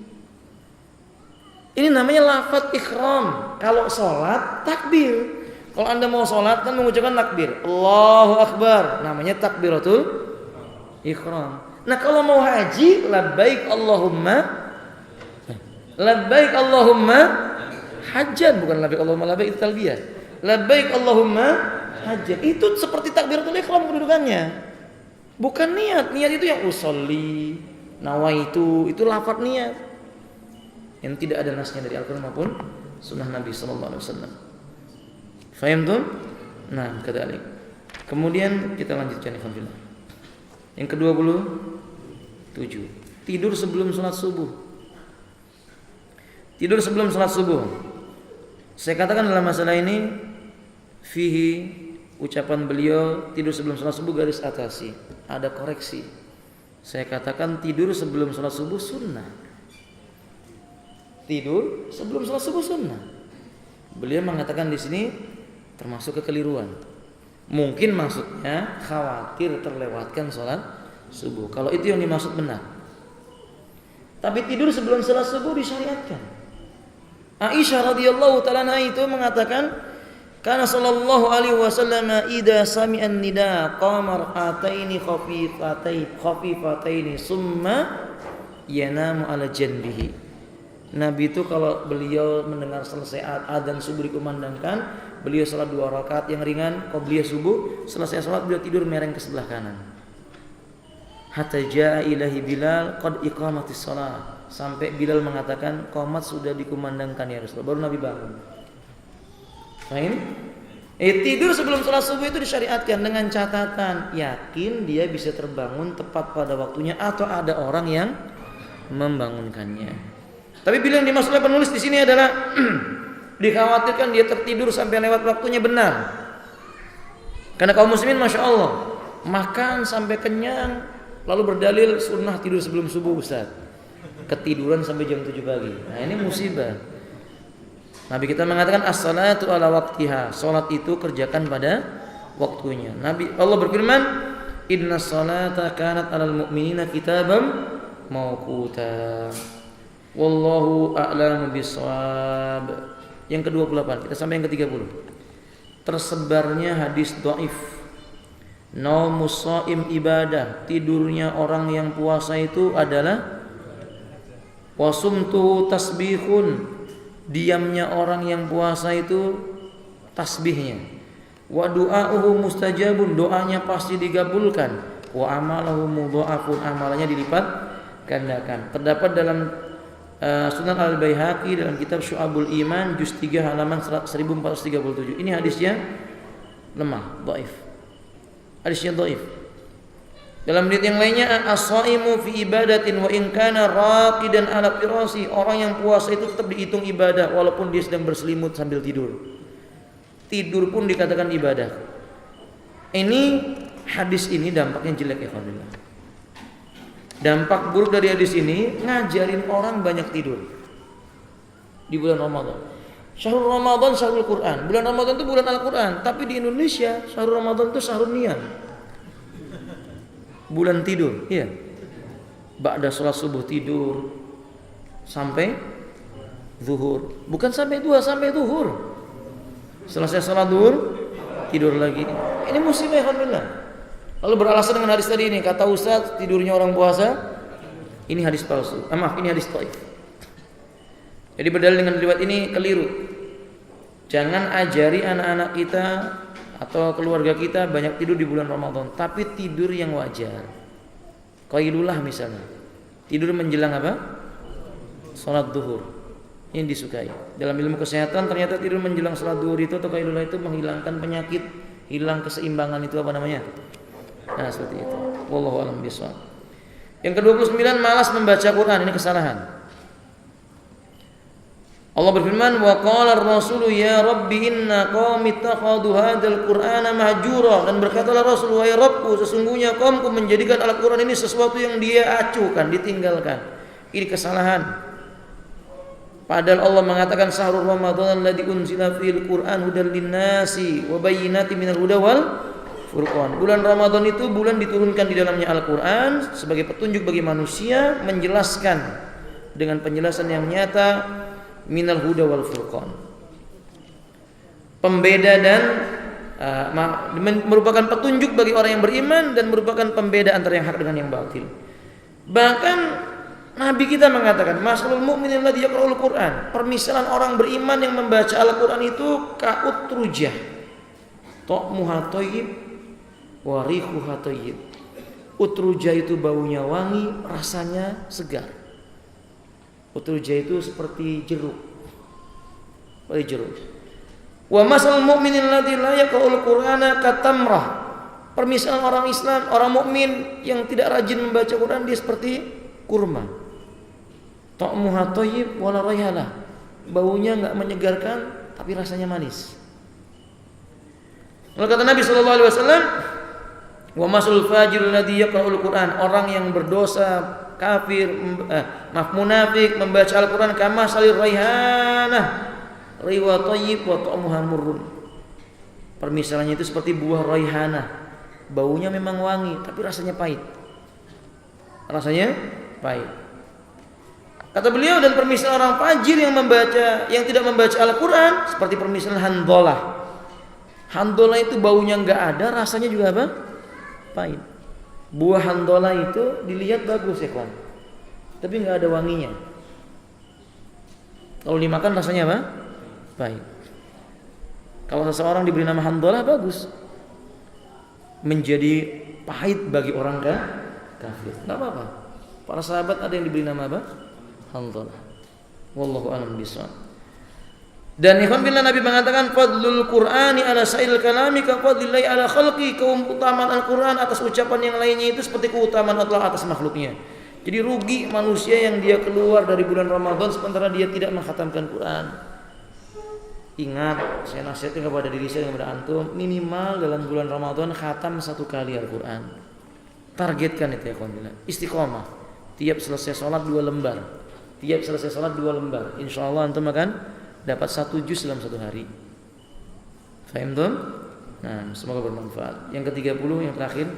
Ini namanya lafaz ikhram. Kalau sholat takbir. Kalau Anda mau sholat kan mengucapkan takbir, Allahu Akbar, namanya takbiratul ikhram. Nah kalau mau haji, labbaik Allahumma hajjan, bukan labbaik Allahumma labbaik, itu talbiyah. Labbaik Allahumma hajjan, itu seperti takbiratul ikhram kedudukannya. Bukan niat. Niat itu yang usolli, nawaitu, itu lafaz niat yang tidak ada nasnya dari Al-Quran maupun sunnah Nabi SAW. Faham tuh? Nah, kadalik. Kemudian kita lanjutkan alhamdulillah. Yang ke-27, tidur sebelum sholat subuh. Tidur sebelum sholat subuh. Saya katakan dalam masalah ini fihi, ucapan beliau tidur sebelum sholat subuh garis atasi, ada koreksi. Saya katakan tidur sebelum sholat subuh sunnah. Tidur sebelum sholat subuh sunnah. Beliau mengatakan di sini termasuk kekeliruan. Mungkin maksudnya khawatir terlewatkan sholat subuh. Kalau itu yang dimaksud benar. Tapi tidur sebelum sholat subuh disyariatkan. Aisyah radhiyallahu taala anha itu mengatakan, kana sallallahu alaihi wasallam idza sami'an nida qama ra'ataini khafifataini summa yanamu ala janbihi. Nabi itu kalau beliau mendengar selesai adzan subuh dikumandangkan, beliau salat 2 rakaat yang ringan qabliyah subuh, selesai salat beliau tidur mereng ke sebelah kanan. Hatta jaa ilahi Bilal qad iqamatis shalah, sampai Bilal mengatakan qomat sudah dikumandangkan ya Rasulullah, baru Nabi bangun. Fahim? Tidur sebelum salat subuh itu disyariatkan dengan catatan yakin dia bisa terbangun tepat pada waktunya atau ada orang yang membangunkannya. Tapi bila yang dimaksud oleh penulis di sini adalah dikhawatirkan dia tertidur sampai lewat waktunya benar. Karena kaum muslimin masya Allah makan sampai kenyang, lalu berdalil sunnah tidur sebelum subuh Ustaz, ketiduran sampai jam 7 pagi. Nah ini musibah. Nabi kita mengatakan as-salatu ala waqtiha, salat itu kerjakan pada waktunya. Nabi Allah berfirman, inna salata kanat alal mu'minina kitabam mawquta. Wallahu a'lamu bissawab. Yang ke-28, kita sampai yang ke-30. Tersebarnya hadis dhaif Naumus shaim ibadah, tidurnya orang yang puasa itu adalah wasumtu tasbihun, diamnya orang yang puasa itu tasbihnya. Wa du'auhu mustajabun, doanya pasti digabulkan. Wa amalahu mudha'afun, amalannya dilipat gandakan. Terdapat dalam Sunan Al-Baihaqi dalam kitab Syu'abul Iman juz 3 halaman 1437. Ini hadisnya lemah, dhaif. Hadisnya dhaif. Dalam riwayat yang lainnya, as-shaimu fi ibadatin wa in kana raqidan ala firasi, orang yang puasa itu tetap dihitung ibadah walaupun dia sedang berselimut sambil tidur. Tidur pun dikatakan ibadah. Ini hadis ini dampaknya jelek ya alhamdulillah. Dampak buruk dari hadis ini ngajarin orang banyak tidur di bulan Ramadan. Syahrul Ramadan syahrul Quran. Bulan Ramadan itu bulan Al-Quran. Tapi di Indonesia syahrul Ramadan itu syahrul niat. Bulan tidur, iya. Ba'da sholat subuh tidur sampai zuhur. Bukan sampai 2, sampai zuhur. Selesai sholat zuhur tidur lagi. Ini musibah alhamdulillah. Lalu beralasan dengan hadis tadi ini, kata Ustaz tidurnya orang puasa, ini hadis palsu. Maaf, ini hadis dhaif. Jadi berdalil dengan riwayat ini keliru. Jangan ajari anak-anak kita atau keluarga kita banyak tidur di bulan Ramadan, tapi tidur yang wajar. Qailulah misalnya. Tidur menjelang apa? Salat zuhur. Ini disukai. Dalam ilmu kesehatan ternyata tidur menjelang salat zuhur itu atau qailulah itu menghilangkan penyakit, hilang keseimbangan itu apa namanya? Nah, seperti itu. Wallahu a'lam bishawab. Yang ke-29 malas membaca Quran, ini kesalahan. Allah berfirman, "Wa qala ar-rasulu ya rabbi inna qaumi ittakhadhu hadzal qur'ana mahjura." Dan berkatalah Rasul, "Wahai Rabbku, sesungguhnya kaumku menjadikan Al-Qur'an ini sesuatu yang dia acuhkan, ditinggalkan." Ini kesalahan. Padahal Allah mengatakan syahrul Ramadan alladzi unzila fihil Qur'an hudal linnasi wa bayyinatin minal huda wal furqan. Bulan Ramadan itu bulan diturunkan di dalamnya Al-Qur'an sebagai petunjuk bagi manusia, menjelaskan dengan penjelasan yang nyata minal huda wal furqan. Pembeda dan merupakan petunjuk bagi orang yang beriman dan merupakan pembeda antara yang hak dengan yang batil. Bahkan Nabi kita mengatakan, "Masalul mu'minin alladzi yaqra'ul Qur'an." Permisalan orang beriman yang membaca Al-Qur'an itu ka'utrujah. Ta'muha thayyib wa rihuha thayyib. Utrujah itu baunya wangi, rasanya segar. Utrujah itu seperti jeruk. Seperti jeruk. Wa masalul mu'minin alladzi la yaqra'ul Qur'ana katamrah. Permisalan orang Islam, orang mukmin yang tidak rajin membaca Quran dia seperti kurma. Ta'muha thayyib wa la raihalah. Baunya enggak menyegarkan tapi rasanya manis. Lalu kata Nabi sallallahu alaihi wasallam, "Wa masalul fajir alladzi yaqra'ul Qur'an." Orang yang berdosa, kafir, munafik membaca Al-Qur'an kama salir raihanah, riwa thayyib wa ta'muha murrun. Permisalannya itu seperti buah raihanah. Baunya memang wangi tapi rasanya pahit. Rasanya pahit. Kata beliau, dan permisalan orang fajir yang tidak membaca Al-Qur'an seperti permisalan Handalah. Handalah itu baunya enggak ada, rasanya juga apa? Pahit. Buah handola itu dilihat bagus ya kawan, tapi nggak ada wanginya. Kalau dimakan rasanya apa? Pahit. Kalau seseorang diberi nama handola bagus, menjadi pahit bagi orang kafir. Nggak apa-apa. Para sahabat ada yang diberi nama apa? Handola. Wallahu a'lam bishawab. Dan ikhwan billah, Nabi mengatakan fadlul Qur'ani ala sa'il kalami ka fadlillahi ala khalqi. Keutamaan Al-Qur'an atas ucapan yang lainnya itu seperti keutamaan Allah atas makhluknya. Jadi rugi manusia yang dia keluar dari bulan Ramadan sementara dia tidak mengkhatamkan Quran. Ingat, saya nasihatkan kepada diri saya dan kepada antum, minimal dalam bulan Ramadan khatam 1 kali Al-Qur'an. Targetkan itu ya ikhwan billah. Istiqomah. Tiap selesai salat 2 lembar. Tiap selesai salat 2 lembar. Insyaallah antum akan dapat 1 juz dalam 1 hari. Faham tuh? Nah, semoga bermanfaat. Yang ke-30 yang terakhir,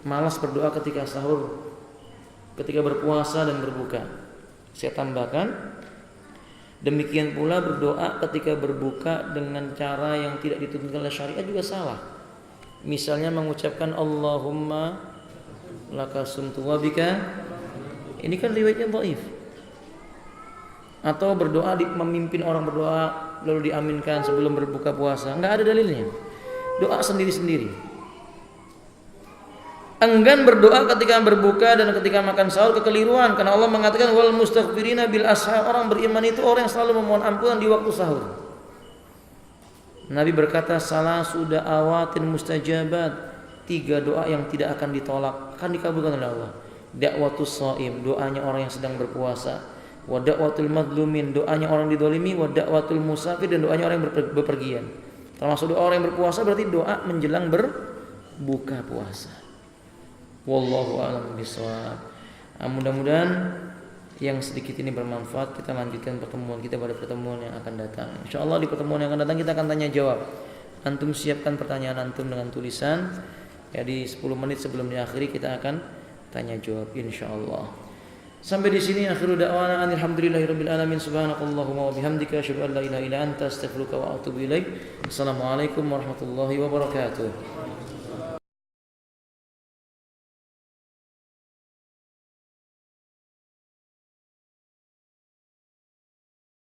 malas berdoa ketika sahur, ketika berpuasa dan berbuka. Saya tambahkan, demikian pula berdoa ketika berbuka dengan cara yang tidak dituntut oleh syariat juga salah. Misalnya mengucapkan Allahumma laka sumtu wa bika, ini kan riwayatnya dhaif. Atau berdoa memimpin orang berdoa lalu diaminkan sebelum berbuka puasa, enggak ada dalilnya. Doa sendiri-sendiri. Enggan berdoa ketika berbuka dan ketika makan sahur kekeliruan, karena Allah mengatakan wal mustaghfirina bil ashar, orang beriman itu orang yang selalu memohon ampunan di waktu sahur. Nabi berkata salah sudah awatin mustajabat, 3 doa yang tidak akan ditolak, akan dikabulkan oleh Allah. Da'watus shaim, doanya orang yang sedang berpuasa. Wa da'watul madlumin, doanya orang didolimi. Wa da'watul musafir, dan doanya orang yang bepergian. Termasuk doa orang yang berpuasa berarti doa menjelang berbuka puasa. Wallahu a'lam bishawab. Mudah-mudahan yang sedikit ini bermanfaat. Kita lanjutkan pertemuan kita pada pertemuan yang akan datang. Insyaallah di pertemuan yang akan datang kita akan tanya jawab. Antum siapkan pertanyaan antum dengan tulisan. Ya, di 10 menit sebelum diakhiri kita akan tanya jawab insyaallah. Sampai di sini akhiru da'wana alhamdulillahirabbil alamin, subhanakallahumma wa bihamdika asyhadu an la ilaha illa anta astaghfiruka wa atubu ilaik. Assalamualaikum warahmatullahi wabarakatuh.